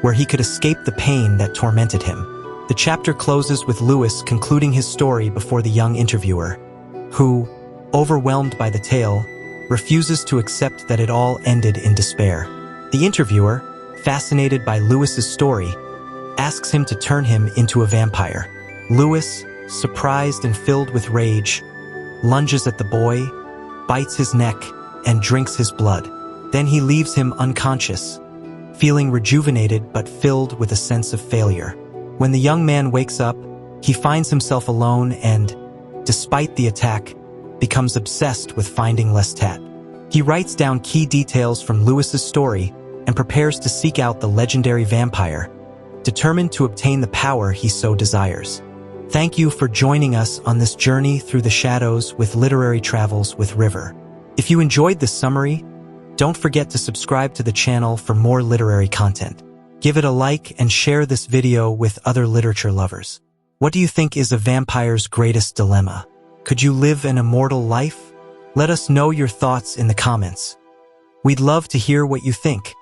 where he could escape the pain that tormented him. The chapter closes with Lewis concluding his story before the young interviewer, who, overwhelmed by the tale, refuses to accept that it all ended in despair. The interviewer, fascinated by Lewis's story, asks him to turn him into a vampire. Lewis, surprised and filled with rage, lunges at the boy, bites his neck, and drinks his blood. Then he leaves him unconscious, feeling rejuvenated but filled with a sense of failure. When the young man wakes up, he finds himself alone and, despite the attack, becomes obsessed with finding Lestat. He writes down key details from Lewis's story and prepares to seek out the legendary vampire, determined to obtain the power he so desires. Thank you for joining us on this journey through the shadows with Literary Travels with River. If you enjoyed this summary, don't forget to subscribe to the channel for more literary content. Give it a like and share this video with other literature lovers. What do you think is a vampire's greatest dilemma? Could you live an immortal life? Let us know your thoughts in the comments. We'd love to hear what you think.